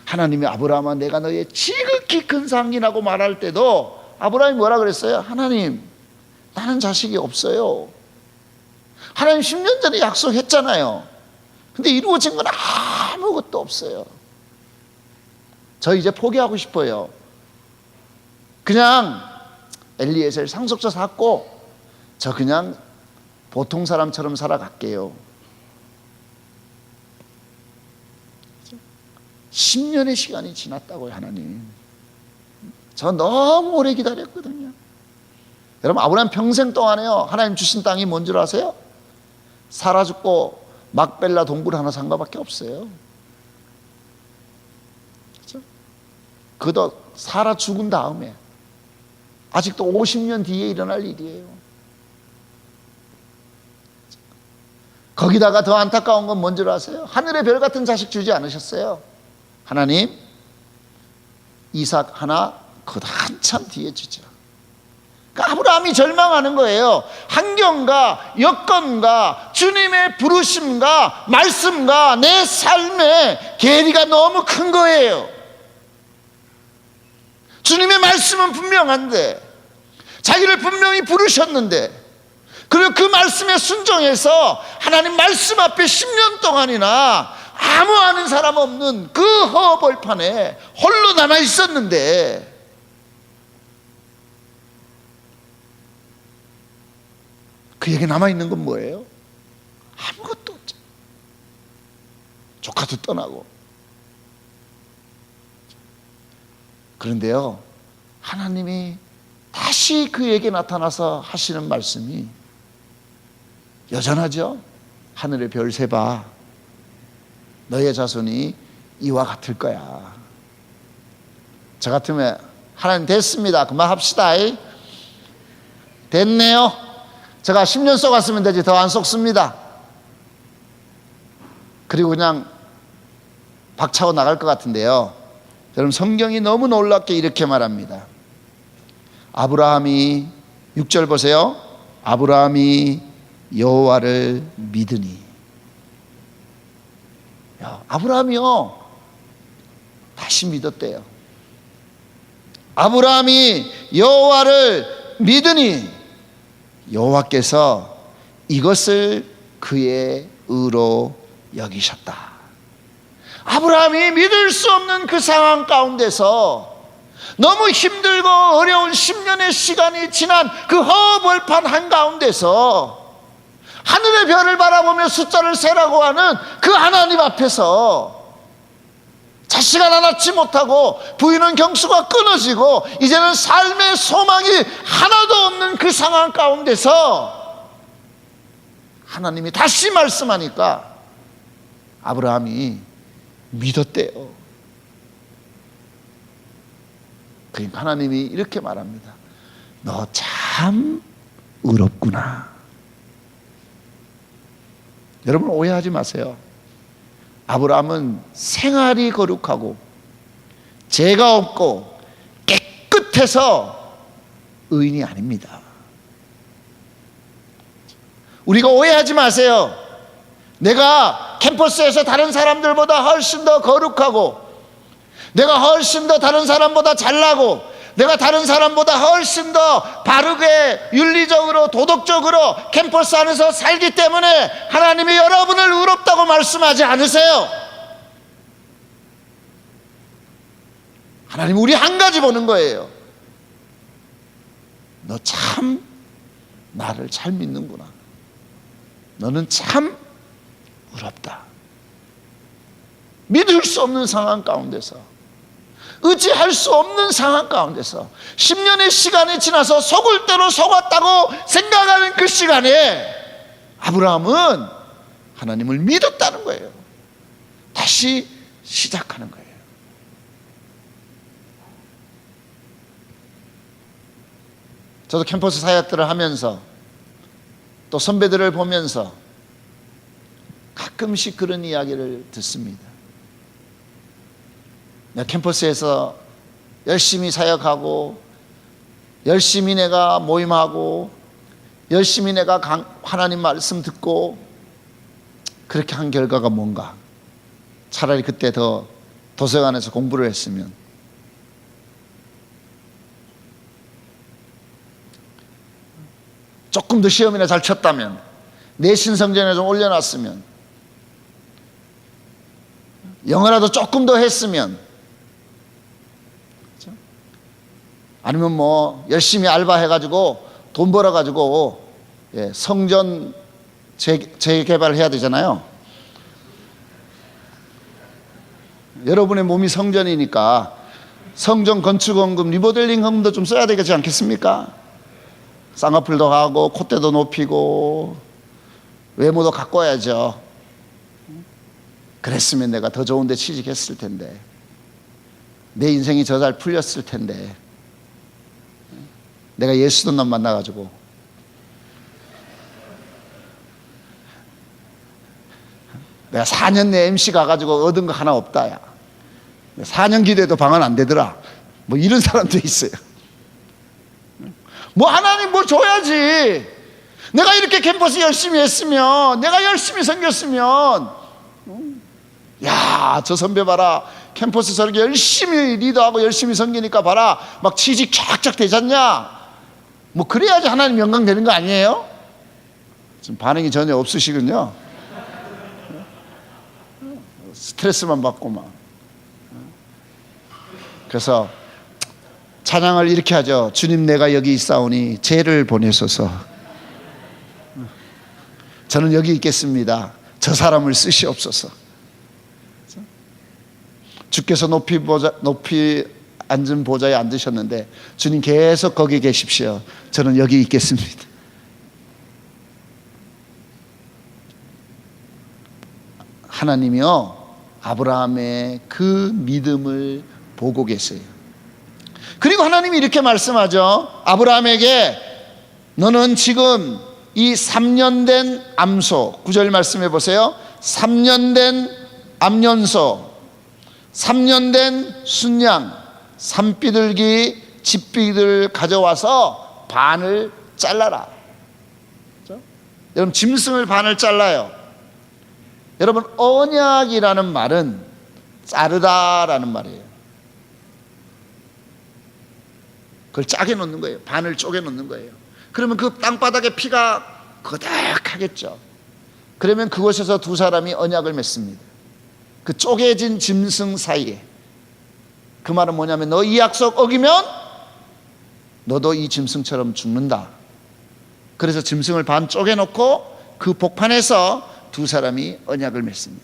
하나님이 아브라함아 내가 너의 지극히 큰 상이라고 말할 때도 아브라함이 뭐라 그랬어요? 하나님, 나는 자식이 없어요. 하나님 10년 전에 약속했잖아요. 근데 이루어진 건 아무것도 없어요. 저 이제 포기하고 싶어요. 그냥 엘리에셀 상속자 샀고 저 그냥 보통 사람처럼 살아갈게요. 10년의 시간이 지났다고요. 하나님, 저 너무 오래 기다렸거든요. 여러분, 아브라함 평생 동안에요, 하나님 주신 땅이 뭔 줄 아세요? 사라 죽고 막벨라 동굴 하나 산 거밖에 없어요. 그렇죠? 그도 사라 죽은 다음에 아직도 50년 뒤에 일어날 일이에요. 거기다가 더 안타까운 건 뭔 줄 아세요? 하늘의 별 같은 자식 주지 않으셨어요. 하나님, 이삭 하나 그 한참 뒤에 주죠. 그러니까 아브라함이 절망하는 거예요. 환경과 여건과 주님의 부르심과 말씀과 내 삶의 괴리가 너무 큰 거예요. 주님의 말씀은 분명한데, 자기를 분명히 부르셨는데, 그리고 그 말씀에 순종해서 하나님 말씀 앞에 10년 동안이나 아무 아는 사람 없는 그 허벌판에 홀로 남아 있었는데, 그에게 남아있는 건 뭐예요? 아무것도 없죠. 조카도 떠나고. 그런데요, 하나님이 다시 그에게 나타나서 하시는 말씀이 여전하죠. 하늘의 별 세봐. 너의 자손이 이와 같을 거야. 저 같으면 하나님 됐습니다. 그만합시다. 됐네요. 제가 10년 쏘갔으면 되지 더 안 쏘습니다. 그리고 그냥 박차고 나갈 것 같은데요, 여러분 성경이 너무 놀랍게 이렇게 말합니다. 아브라함이 6절 보세요. 아브라함이 여호와를 믿으니. 아브라함이요 다시 믿었대요. 아브라함이 여호와를 믿으니 여호와께서 이것을 그의 의로 여기셨다. 아브라함이 믿을 수 없는 그 상황 가운데서 너무 힘들고 어려운 10년의 시간이 지난 그 허벌판 한가운데서 하늘의 별을 바라보며 숫자를 세라고 하는 그 하나님 앞에서 자식 하나 낳지 못하고 부인은 경수가 끊어지고 이제는 삶의 소망이 하나도 없는 그 상황 가운데서 하나님이 다시 말씀하니까 아브라함이 믿었대요. 그러니까 하나님이 이렇게 말합니다. 너 참 의롭구나. 여러분 오해하지 마세요. 아브라함은 생활이 거룩하고 죄가 없고 깨끗해서 의인이 아닙니다. 우리가 오해하지 마세요. 내가 캠퍼스에서 다른 사람들보다 훨씬 더 거룩하고, 내가 훨씬 더 다른 사람보다 잘나고, 내가 다른 사람보다 훨씬 더 바르게 윤리적으로 도덕적으로 캠퍼스 안에서 살기 때문에 하나님이 여러분을 의롭다고 말씀하지 않으세요. 하나님 우리 한 가지 보는 거예요. 너 참 나를 잘 믿는구나. 너는 참 의롭다. 믿을 수 없는 상황 가운데서, 의지할 수 없는 상황 가운데서 10년의 시간이 지나서 속을 대로 속았다고 생각하는 그 시간에 아브라함은 하나님을 믿었다는 거예요. 다시 시작하는 거예요. 저도 캠퍼스 사역들을 하면서 또 선배들을 보면서 가끔씩 그런 이야기를 듣습니다. 내가 캠퍼스에서 열심히 사역하고, 열심히 내가 모임하고, 열심히 내가 하나님 말씀 듣고, 그렇게 한 결과가 뭔가? 차라리 그때 더 도서관에서 공부를 했으면, 조금 더 시험이나 잘 쳤다면, 내신 성적에 좀 올려놨으면, 영어라도 조금 더 했으면, 아니면 뭐 열심히 알바해가지고 돈 벌어가지고 성전 재개발을 해야 되잖아요. 여러분의 몸이 성전이니까 성전 건축원금, 리모델링 헌금도 좀 써야 되겠지 않겠습니까? 쌍꺼풀도 하고 콧대도 높이고 외모도 가꿔야죠. 그랬으면 내가 더 좋은 데 취직했을 텐데, 내 인생이 더 잘 풀렸을 텐데, 내가 예수던 놈 만나가지고 내가 4년 내 MC 가가지고 얻은 거 하나 없다. 야 4년 기도해도 방언 안 되더라. 뭐 이런 사람도 있어요. 뭐 하나님 뭐 줘야지. 내가 이렇게 캠퍼스 열심히 했으면, 내가 열심히 섬겼으면, 야, 저 선배 봐라, 캠퍼스 저렇게 열심히 리더하고 열심히 섬기니까 봐라, 막 취직 쫙쫙 되잖냐. 뭐 그래야지 하나님 영광 되는 거 아니에요? 지금 반응이 전혀 없으시군요. 스트레스만 받고 막. 그래서 찬양을 이렇게 하죠. 주님 내가 여기 있사오니 죄를 보내소서. 저는 여기 있겠습니다. 저 사람을 쓰시옵소서. 주께서 높이 앉은 보좌에 앉으셨는데 주님 계속 거기 계십시오. 저는 여기 있겠습니다. 하나님이요, 아브라함의 그 믿음을 보고 계세요. 그리고 하나님이 이렇게 말씀하죠. 아브라함에게 너는 지금 이 3년 된 암소, 9절 말씀해 보세요. 3년 된 암연소, 3년 된 순양, 산비둘기, 집비들 가져와서 반을 잘라라. 그렇죠? 여러분, 짐승을 반을 잘라요. 여러분, 언약이라는 말은 자르다라는 말이에요. 그걸 짜게 놓는 거예요. 반을 쪼개 놓는 거예요. 그러면 그 땅바닥에 피가 거득하겠죠. 그러면 그곳에서 두 사람이 언약을 맺습니다. 그 쪼개진 짐승 사이에. 그 말은 뭐냐면 너 이 약속 어기면 너도 이 짐승처럼 죽는다. 그래서 짐승을 반 쪼개놓고 그 복판에서 두 사람이 언약을 맺습니다.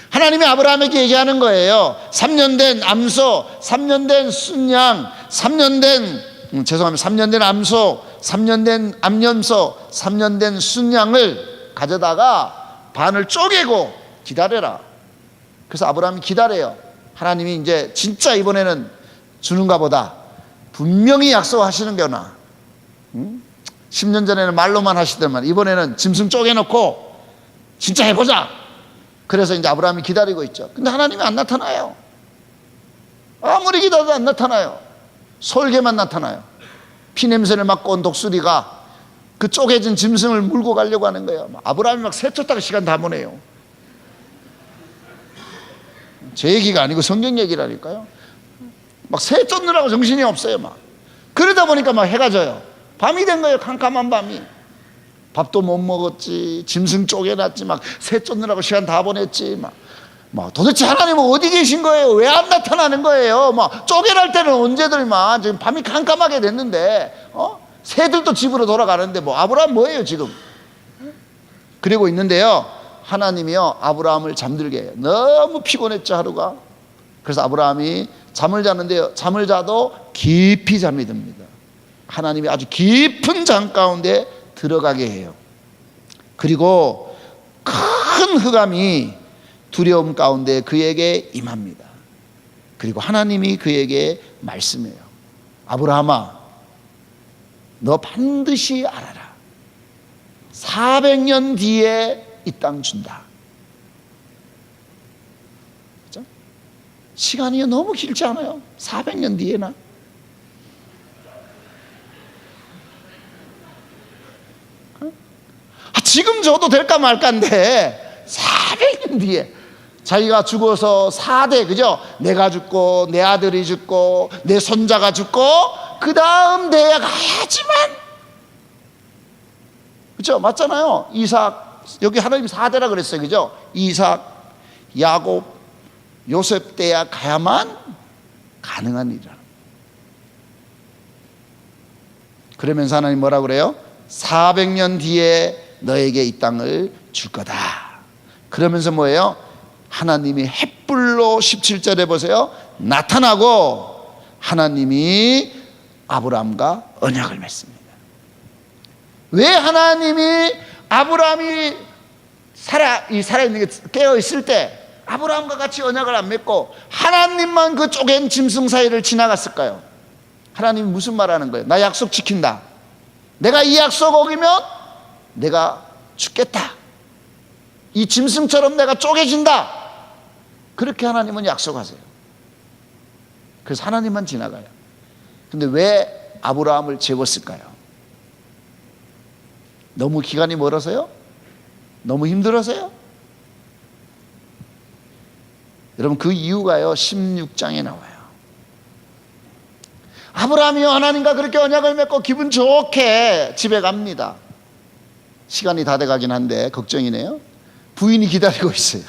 하나님이 아브라함에게 얘기하는 거예요. 3년 된 암소, 3년 된 순양, 3년 된 암소, 3년 된 암염소, 3년 된 순양을 가져다가 반을 쪼개고 기다려라. 그래서 아브라함이 기다려요. 하나님이 이제 진짜 이번에는 주는가 보다. 분명히 약속하시는구나. 10년 전에는 말로만 하시더만 이번에는 짐승 쪼개놓고 진짜 해보자. 그래서 이제 아브라함이 기다리고 있죠. 근데 하나님이 안 나타나요. 아무리 기다려도 안 나타나요. 솔개만 나타나요. 피냄새를 맡고 온 독수리가 그 쪼개진 짐승을 물고 가려고 하는 거예요. 아브라함이 막 새쫓다가 시간 다 보내요. 제 얘기가 아니고 성경 얘기라니까요. 막 새 쫓느라고 정신이 없어요. 막 그러다 보니까 막 해가 져요. 밤이 된 거예요. 캄캄한 밤이. 밥도 못 먹었지, 짐승 쪼개놨지, 막 새 쫓느라고 시간 다 보냈지. 막 도대체 하나님은 어디 계신 거예요? 왜 안 나타나는 거예요? 막 쪼개날 때는 언제들만 지금 밤이 캄캄하게 됐는데 새들도 집으로 돌아가는데 뭐 아브라함 뭐예요 지금? 그리고 있는데요, 하나님이요 아브라함을 잠들게 해요. 너무 피곤했죠 하루가. 그래서 아브라함이 잠을 자는데요, 잠을 자도 깊이 잠이 듭니다. 하나님이 아주 깊은 잠 가운데 들어가게 해요. 그리고 큰 흑암이 두려움 가운데 그에게 임합니다. 그리고 하나님이 그에게 말씀해요. 아브라함아, 너 반드시 알아라. 400년 뒤에 이 땅 준다. 그렇죠? 시간이 너무 길지 않아요? 400년 뒤에나? 지금 줘도 될까 말까인데 400년 뒤에 자기가 죽어서 4대, 그죠? 내가 죽고 내 아들이 죽고 내 손자가 죽고 그 다음 대에 가야지만, 그죠? 맞잖아요. 이삭, 여기 하나님이 4대라 그랬어요. 그죠? 이삭, 야곱, 요셉 때야 가야만 가능한 일이라. 그러면서 하나님 뭐라 그래요? 400년 뒤에 너에게 이 땅을 줄 거다. 그러면서 뭐예요? 하나님이 햇불로 17절에 보세요. 나타나고 하나님이 아브라함과 언약을 맺습니다. 왜 하나님이 아브라함이 살아있는 게 깨어있을 때 아브라함과 같이 언약을 안 맺고 하나님만 그 쪼갠 짐승 사이를 지나갔을까요? 하나님이 무슨 말 하는 거예요? 나 약속 지킨다. 내가 이 약속 어기면 내가 죽겠다. 이 짐승처럼 내가 쪼개진다. 그렇게 하나님은 약속하세요. 그래서 하나님만 지나가요. 근데 왜 아브라함을 재웠을까요? 너무 기간이 멀어서요? 너무 힘들어서요? 여러분, 그 이유가요 16장에 나와요. 아브라함이 하나님과 그렇게 언약을 맺고 기분 좋게 집에 갑니다. 시간이 다 돼가긴 한데 걱정이네요. 부인이 기다리고 있어요.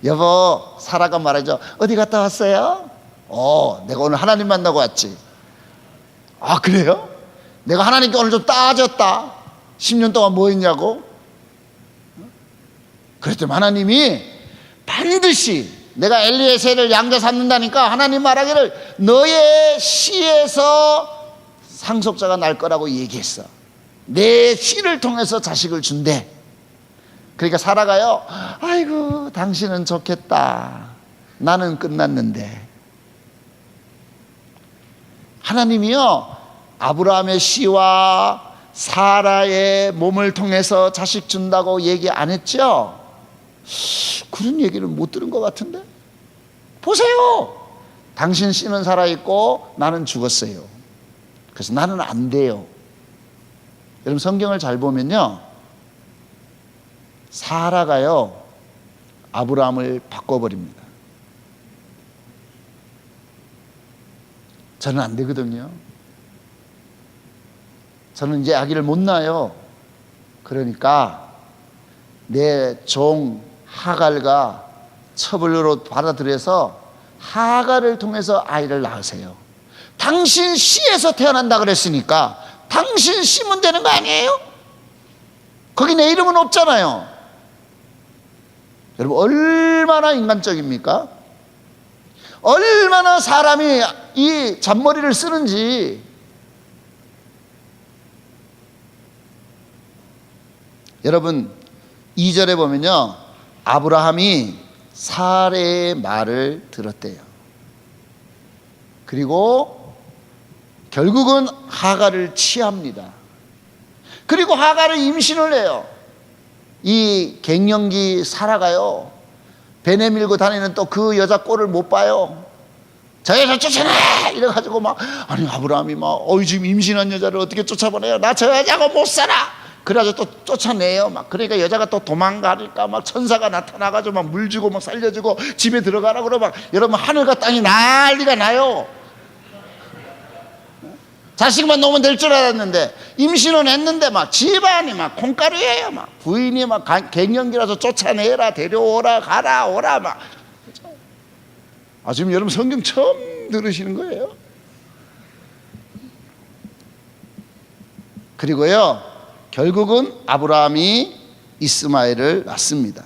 여보, 사라가 말하죠. 어디 갔다 왔어요? 내가 오늘 하나님 만나고 왔지. 아, 그래요? 내가 하나님께 오늘 좀 따졌다. 10년 동안 뭐 했냐고? 그랬더니 하나님이 반드시, 내가 엘리에셀을 양자 삼는다니까 하나님 말하기를 너의 씨에서 상속자가 날 거라고 얘기했어. 내 씨를 통해서 자식을 준대. 그러니까 사라가요, 아이고 당신은 좋겠다, 나는 끝났는데. 하나님이요, 아브라함의 씨와 사라의 몸을 통해서 자식 준다고 얘기 안 했죠? 그런 얘기를 못 들은 것 같은데? 보세요, 당신 씨는 살아있고 나는 죽었어요. 그래서 나는 안 돼요. 여러분 성경을 잘 보면요, 사라가요 아브라함을 바꿔버립니다. 저는 안 되거든요. 저는 이제 아기를 못 낳아요. 그러니까 내 종 하갈과 첩으로 받아들여서 하갈을 통해서 아이를 낳으세요. 당신 씨에서 태어난다 그랬으니까 당신 씨면 되는 거 아니에요? 거기 내 이름은 없잖아요. 여러분 얼마나 인간적입니까? 얼마나 사람이 이 잔머리를 쓰는지. 여러분 2절에 보면요, 아브라함이 사레의 말을 들었대요. 그리고 결국은 하갈을 취합니다. 그리고 하갈을 임신을 해요. 이 갱년기 사라가요, 배 내밀고 다니는 또 그 여자 꼴을 못 봐요. 저 여자 쫓아내! 이래가지고 막, 아니 아브라함이 막, 지금 임신한 여자를 어떻게 쫓아보내요? 나 저 여자하고 못 살아! 그래가지고 또 쫓아내요. 막 그러니까 여자가 또 도망가니까 막 천사가 나타나가지고 막 물 주고 막 살려주고 집에 들어가라고 그러고 막, 여러분 하늘과 땅이 난리가 나요. 자식만 놓으면 될 줄 알았는데 임신은 했는데 막 집안이 막 콩가루예요. 막 부인이 막 갱년기라서 쫓아내라, 데려오라, 가라, 오라 막. 지금 여러분 성경 처음 들으시는 거예요? 그리고요, 결국은 아브라함이 이스마엘을 낳습니다.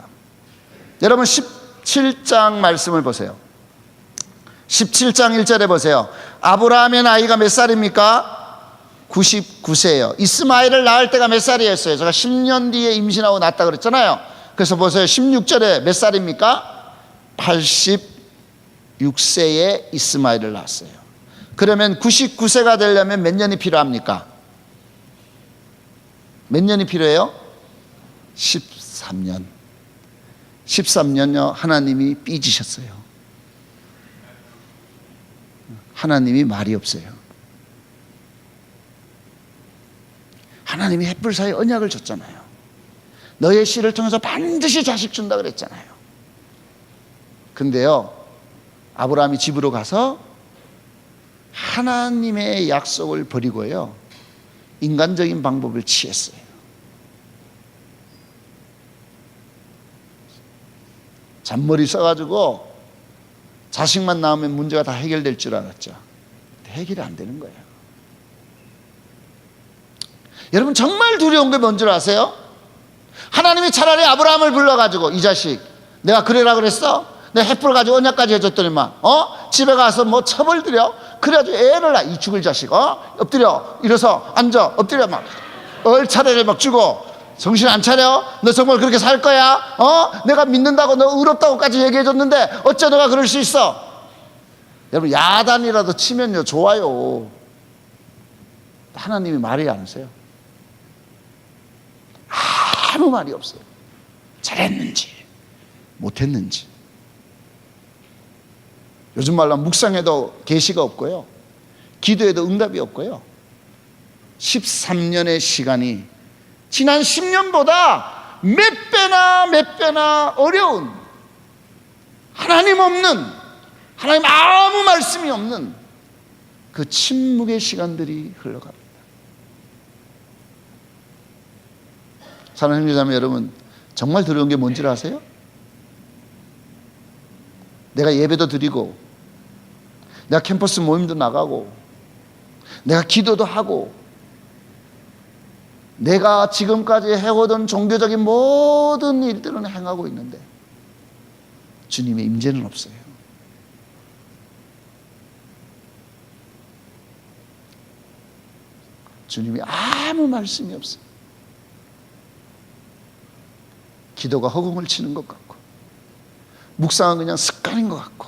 여러분 17장 말씀을 보세요. 17장 1절에 보세요. 아브라함의 나이가 몇 살입니까? 99세예요. 이스마엘을 낳을 때가 몇 살이었어요? 제가 10년 뒤에 임신하고 낳았다 그랬잖아요. 그래서 보세요. 16절에 몇 살입니까? 86세에 이스마엘을 낳았어요. 그러면 99세가 되려면 몇 년이 필요합니까? 몇 년이 필요해요? 13년. 13년요 하나님이 삐지셨어요. 하나님이 말이 없어요. 하나님이 햇불 사이에 언약을 줬잖아요. 너의 씨를 통해서 반드시 자식 준다 그랬잖아요. 근데요, 아브라함이 집으로 가서 하나님의 약속을 버리고요, 인간적인 방법을 취했어요. 잔머리 써가지고 자식만 낳으면 문제가 다 해결될 줄 알았죠. 해결이 안 되는 거예요. 여러분 정말 두려운 게 뭔지 아세요? 하나님이 차라리 아브라함을 불러가지고, 이 자식 내가 그래라 그랬어? 내가 햇불 가지고 언약까지 해줬더니만 집에 가서 뭐 처벌 들여? 그래가지고 애를 낳아. 이 죽을 자식 엎드려, 일어서 앉아, 엎드려, 막 얼차례를 막 주고, 정신 안 차려? 너 정말 그렇게 살 거야? 내가 믿는다고, 너 의롭다고까지 얘기해줬는데 어째 너가 그럴 수 있어? 여러분 야단이라도 치면요 좋아요. 하나님이 말이 안 하세요. 아무 말이 없어요. 잘했는지 못했는지. 요즘 말로 묵상해도 계시가 없고요, 기도해도 응답이 없고요. 13년의 시간이 지난 10년보다 몇 배나 어려운, 하나님 없는, 하나님 아무 말씀이 없는 그 침묵의 시간들이 흘러갑니다. 사랑하는 형제자매 여러분, 정말 두려운 게 뭔지 아세요? 내가 예배도 드리고, 내가 캠퍼스 모임도 나가고, 내가 기도도 하고, 내가 지금까지 해오던 종교적인 모든 일들은 행하고 있는데 주님의 임재는 없어요. 주님이 아무 말씀이 없어요. 기도가 허공을 치는 것 같고, 묵상은 그냥 습관인 것 같고,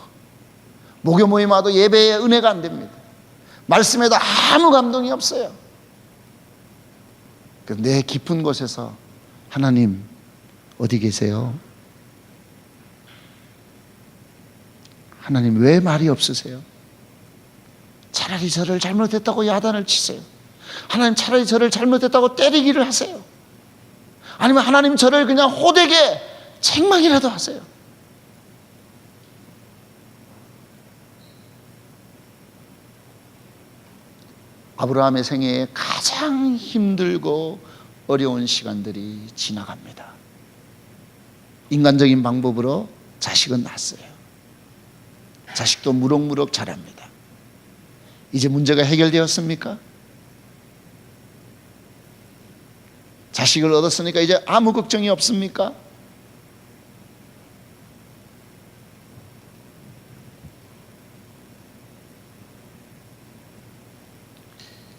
목요 모임 와도 예배에 은혜가 안 됩니다. 말씀에도 아무 감동이 없어요. 내 깊은 곳에서 하나님 어디 계세요? 하나님 왜 말이 없으세요? 차라리 저를 잘못했다고 야단을 치세요. 하나님 차라리 저를 잘못했다고 때리기를 하세요. 아니면 하나님 저를 그냥 호되게 책망이라도 하세요. 아브라함의 생애에 가장 힘들고 어려운 시간들이 지나갑니다. 인간적인 방법으로 자식은 낳았어요. 자식도 무럭무럭 자랍니다. 이제 문제가 해결되었습니까? 자식을 얻었으니까 이제 아무 걱정이 없습니까?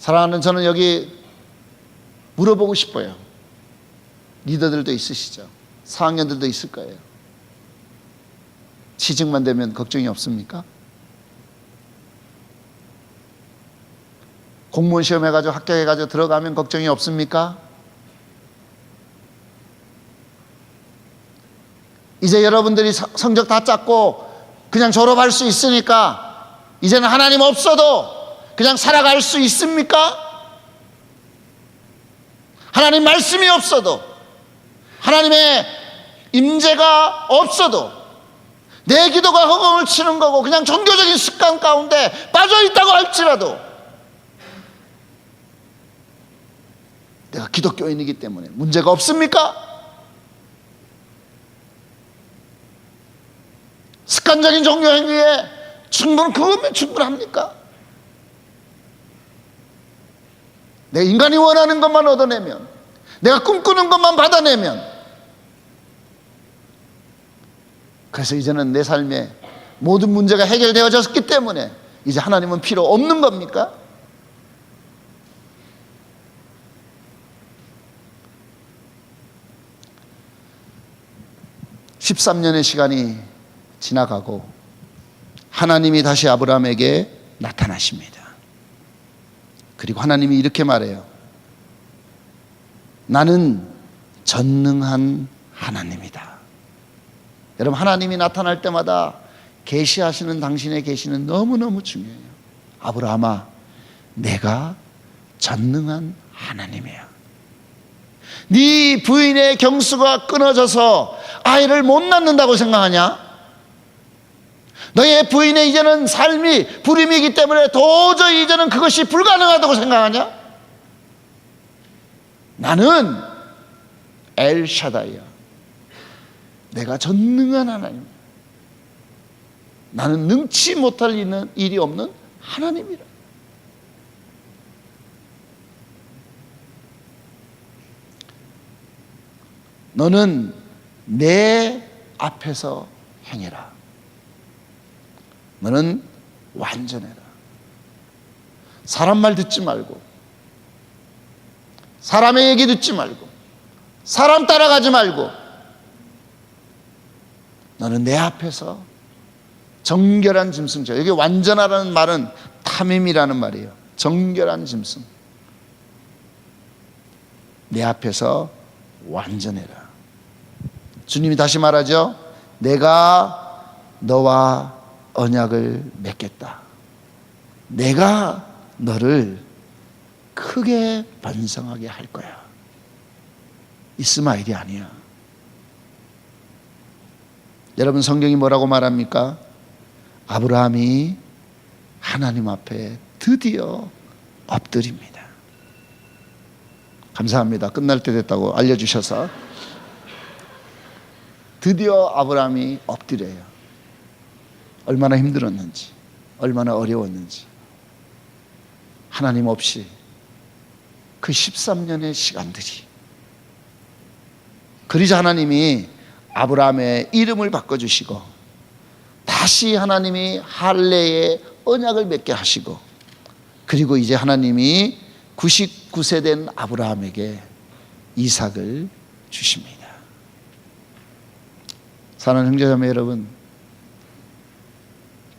사랑하는 저는 여기 물어보고 싶어요. 리더들도 있으시죠? 4학년들도 있을 거예요. 취직만 되면 걱정이 없습니까? 공무원 시험 해가지고 합격해가지고 들어가면 걱정이 없습니까? 이제 여러분들이 성적 다 짰고 그냥 졸업할 수 있으니까 이제는 하나님 없어도 그냥 살아갈 수 있습니까? 하나님 말씀이 없어도, 하나님의 임재가 없어도, 내 기도가 허공을 치는 거고 그냥 종교적인 습관 가운데 빠져 있다고 할지라도 내가 기독교인이기 때문에 문제가 없습니까? 습관적인 종교 행위에 그거면 충분합니까? 내 인간이 원하는 것만 얻어내면, 내가 꿈꾸는 것만 받아내면, 그래서 이제는 내 삶에 모든 문제가 해결되어졌기 때문에 이제 하나님은 필요 없는 겁니까? (13년의) 시간이 지나가고 하나님이 다시 아브라함에게 나타나십니다. 그리고 하나님이 이렇게 말해요. 나는 전능한 하나님이다. 여러분, 하나님이 나타날 때마다 계시하시는 당신의 계시는 너무너무 중요해요. 아브라함아, 내가 전능한 하나님이야. 네 부인의 경수가 끊어져서 아이를 못 낳는다고 생각하냐? 너의 부인의 이제는 삶이 불임이기 때문에 도저히 이제는 그것이 불가능하다고 생각하냐? 나는 엘샤다이야. 내가 전능한 하나님. 나는 능치 못할 일이 없는 하나님이라. 너는 내 앞에서 행해라. 너는 완전해라. 사람 말 듣지 말고, 사람의 얘기 듣지 말고, 사람 따라가지 말고, 너는 내 앞에서 정결한 짐승. 여기 완전하라는 말은 탐임이라는 말이에요. 정결한 짐승. 내 앞에서 완전해라. 주님이 다시 말하죠. 내가 너와 언약을 맺겠다. 내가 너를 크게 번성하게 할 거야. 이스마엘이 아니야. 여러분, 성경이 뭐라고 말합니까? 아브라함이 하나님 앞에 드디어 엎드립니다. 감사합니다. 끝날 때 됐다고 알려주셔서. 드디어 아브라함이 엎드려요. 얼마나 힘들었는지, 얼마나 어려웠는지. 하나님 없이 그 13년의 시간들이, 그러자 하나님이 아브라함의 이름을 바꿔주시고 다시 하나님이 할례의 언약을 맺게 하시고, 그리고 이제 하나님이 99세 된 아브라함에게 이삭을 주십니다. 사랑하는 형제자매 여러분,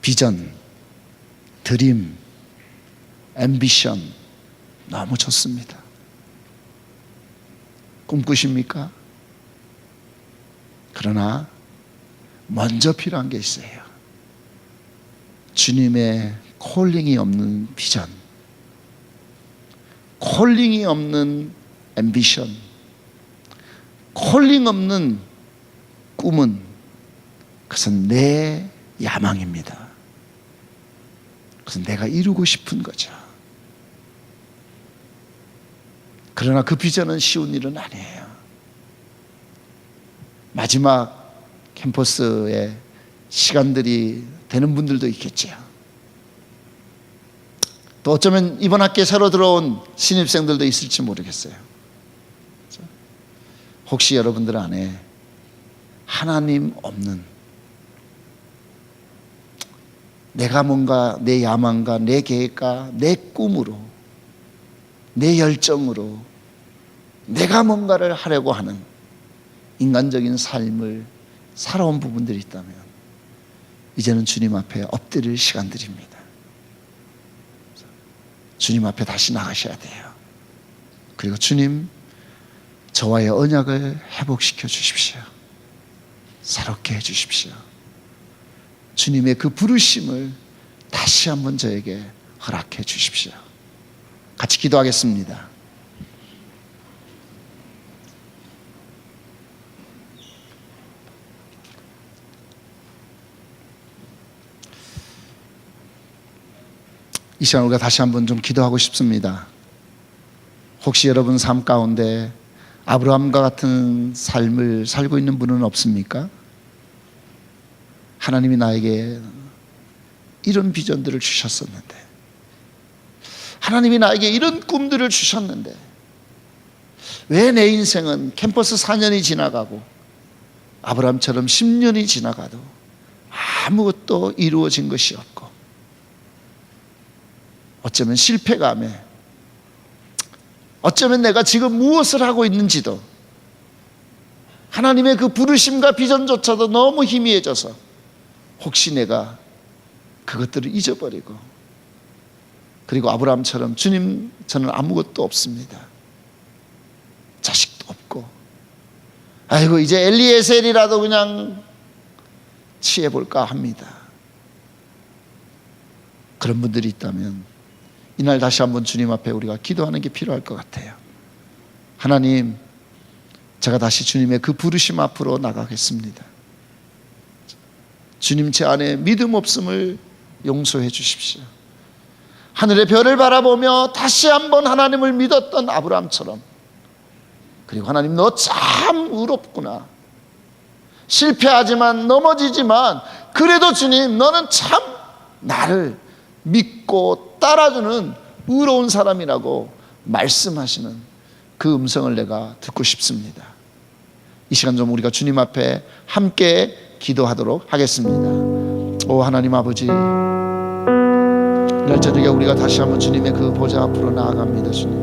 비전, 드림, 앰비션 너무 좋습니다. 꿈꾸십니까? 그러나 먼저 필요한 게 있어요. 주님의 콜링이 없는 비전, 콜링이 없는 앰비션, 콜링 없는 꿈은 그것은 내 야망입니다. 그것은 내가 이루고 싶은 거죠. 그러나 그 비전은 쉬운 일은 아니에요. 마지막 캠퍼스에 시간들이 되는 분들도 있겠지요. 또 어쩌면 이번 학기에 새로 들어온 신입생들도 있을지 모르겠어요. 혹시 여러분들 안에 하나님 없는, 내가 뭔가 내 야망과 내 계획과 내 꿈으로, 내 열정으로 내가 뭔가를 하려고 하는 인간적인 삶을 살아온 부분들이 있다면 이제는 주님 앞에 엎드릴 시간들입니다. 주님 앞에 다시 나가셔야 돼요. 그리고 주님, 저와의 언약을 회복시켜 주십시오. 새롭게 해 주십시오. 주님의 그 부르심을 다시 한번 저에게 허락해 주십시오. 같이 기도하겠습니다. 이 시간 우리가 다시 한번 좀 기도하고 싶습니다. 혹시 여러분 삶 가운데 아브라함과 같은 삶을 살고 있는 분은 없습니까? 하나님이 나에게 이런 비전들을 주셨었는데, 하나님이 나에게 이런 꿈들을 주셨는데 왜 내 인생은 캠퍼스 4년이 지나가고 아브라함처럼 10년이 지나가도 아무것도 이루어진 것이 없고, 어쩌면 실패감에, 어쩌면 내가 지금 무엇을 하고 있는지도, 하나님의 그 부르심과 비전조차도 너무 희미해져서 혹시 내가 그것들을 잊어버리고, 그리고 아브라함처럼 주님, 저는 아무것도 없습니다, 자식도 없고, 아이고 이제 엘리에셀이라도 그냥 취해볼까 합니다. 그런 분들이 있다면 이날 다시 한번 주님 앞에 우리가 기도하는 게 필요할 것 같아요. 하나님, 제가 다시 주님의 그 부르심 앞으로 나가겠습니다. 주님, 제 안에 믿음 없음을 용서해 주십시오. 하늘의 별을 바라보며 다시 한번 하나님을 믿었던 아브라함처럼, 그리고 하나님, 너 참 의롭구나, 실패하지만 넘어지지만 그래도 주님, 너는 참 나를 믿고 따라주는 의로운 사람이라고 말씀하시는 그 음성을 내가 듣고 싶습니다. 이 시간 좀 우리가 주님 앞에 함께 기도하도록 하겠습니다. 오 하나님 아버지, 이날 저녁에 우리가 다시 한번 주님의 그 보좌 앞으로 나아갑니다. 주님,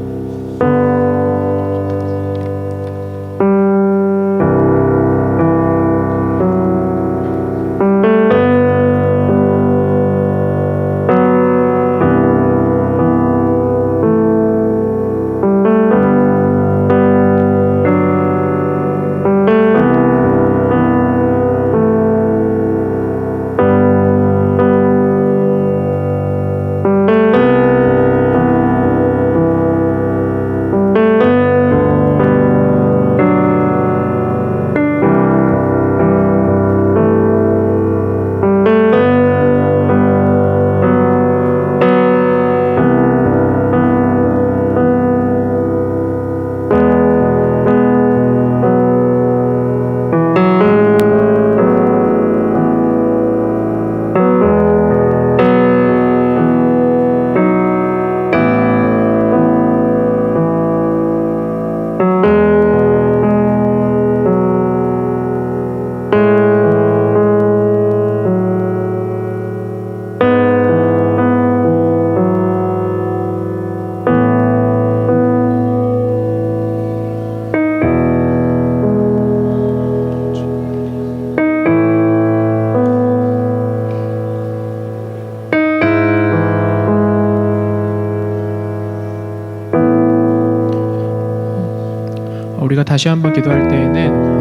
다시 한번 기도할 때에는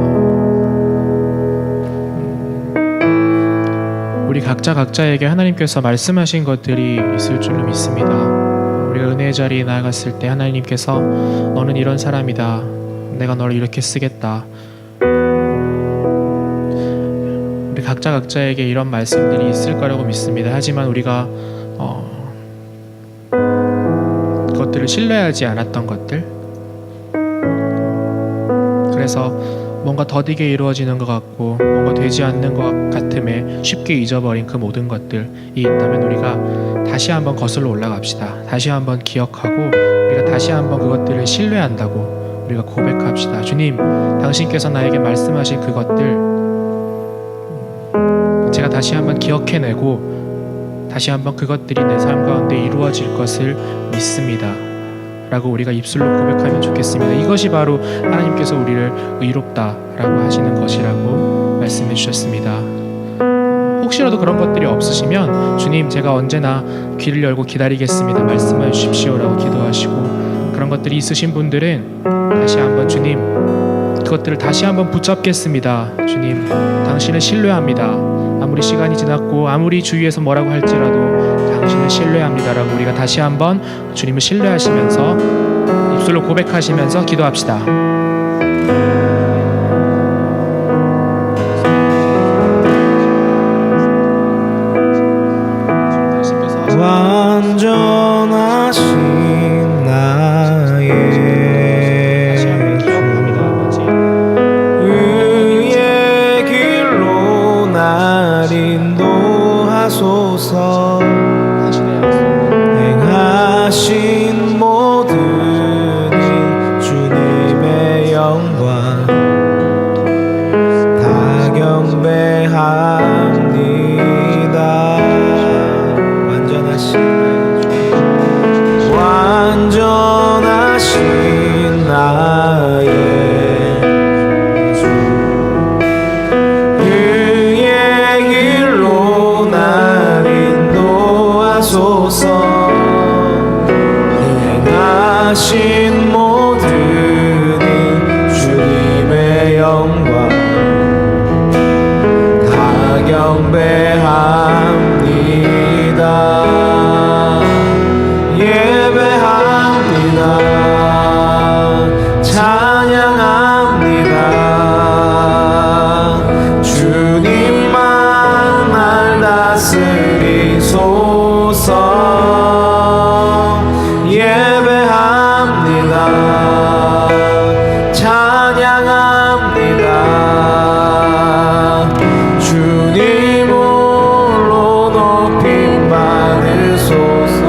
우리 각자에게 하나님께서 말씀하신 것들이 있을 줄로 믿습니다. 우리가 은혜의 자리에 나아갔을 때 하나님께서 너는 이런 사람이다, 내가 너를 이렇게 쓰겠다, 우리 각자에게 이런 말씀들이 있을 거라고 믿습니다. 하지만 우리가 그것들을 신뢰하지 않았던 것들, 그래서 뭔가 더디게 이루어지는 것 같고 뭔가 되지 않는 것 같음에 쉽게 잊어버린 그 모든 것들이 있다면 우리가 다시 한번 거슬러 올라갑시다. 다시 한번 기억하고 우리가 다시 한번 그것들을 신뢰한다고 우리가 고백합시다. 주님, 당신께서 나에게 말씀하신 그것들 제가 다시 한번 기억해내고 다시 한번 그것들이 내 삶 가운데 이루어질 것을 믿습니다 라고 우리가 입술로 고백하면 좋겠습니다. 이것이 바로 하나님께서 우리를 의롭다라고 하시는 것이라고 말씀해 주셨습니다. 혹시라도 그런 것들이 없으시면 주님, 제가 언제나 귀를 열고 기다리겠습니다, 말씀해 주십시오라고 기도하시고, 그런 것들이 있으신 분들은 다시 한번 주님, 그것들을 다시 한번 붙잡겠습니다. 주님, 당신을 신뢰합니다. 아무리 시간이 지났고 아무리 주위에서 뭐라고 할지라도 당신을 신뢰합니다라고 우리가 다시 한번 주님을 신뢰하시면서 입술로 고백하시면서 기도합시다. 완전하신 나의 의의 길로 날 인도하소서. 행하신 모든 일 주님의 영광 다 경배합니다. 완전하신 나의 주, 의의 길로 날 인도하소서. 행하신 모든 일 주님의 영광 다 경배합니다. 예배합니다. 찬양합니다. 주님만 날 다스리소서. 예배합니다. 찬양합니다. 주님 홀로 높임 받으소서.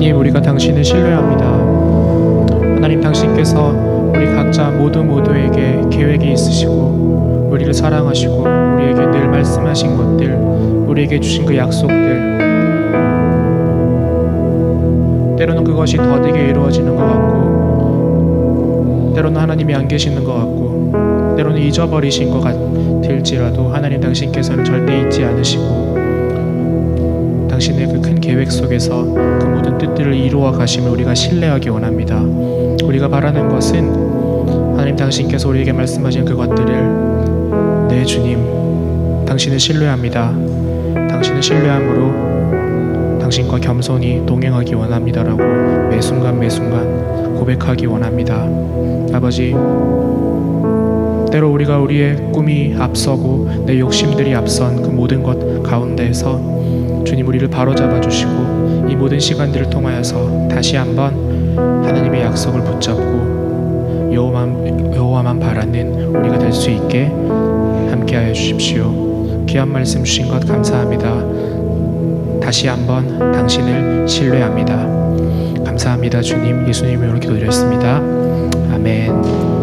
하나님, 우리가 당신을 신뢰합니다. 하나님, 당신께서 우리 각자 모두에게 계획이 있으시고 우리를 사랑하시고 우리에게 늘 말씀하신 것들, 우리에게 주신 그 약속들, 때로는 그것이 더디게 이루어지는 것 같고, 때로는 하나님이 안 계시는 것 같고, 때로는 잊어버리신 것 같을지라도 하나님, 당신께서는 절대 잊지 않으시고 당신의 그 큰 계획 속에서 그 모든 뜻들을 이루어 가심을 우리가 신뢰하기 원합니다. 우리가 바라는 것은 하나님, 당신께서 우리에게 말씀하신 그것들을, 네 주님, 당신을 신뢰합니다. 당신을 신뢰함으로 당신과 겸손히 동행하기 원합니다라고 매 순간 고백하기 원합니다. 아버지, 때로 우리가 우리의 꿈이 앞서고 내 욕심들이 앞선 그 모든 것 가운데에서 주님, 우리를 바로잡아 주시고 이 모든 시간들을 통하여서 다시 한번 하나님의 약속을 붙잡고 여호와만 바라는 우리가 될 수 있게 함께하여 주십시오. 귀한 말씀 주신 것 감사합니다. 다시 한번 당신을 신뢰합니다. 감사합니다. 주님, 예수님 이름으로 기도드렸습니다. 아멘.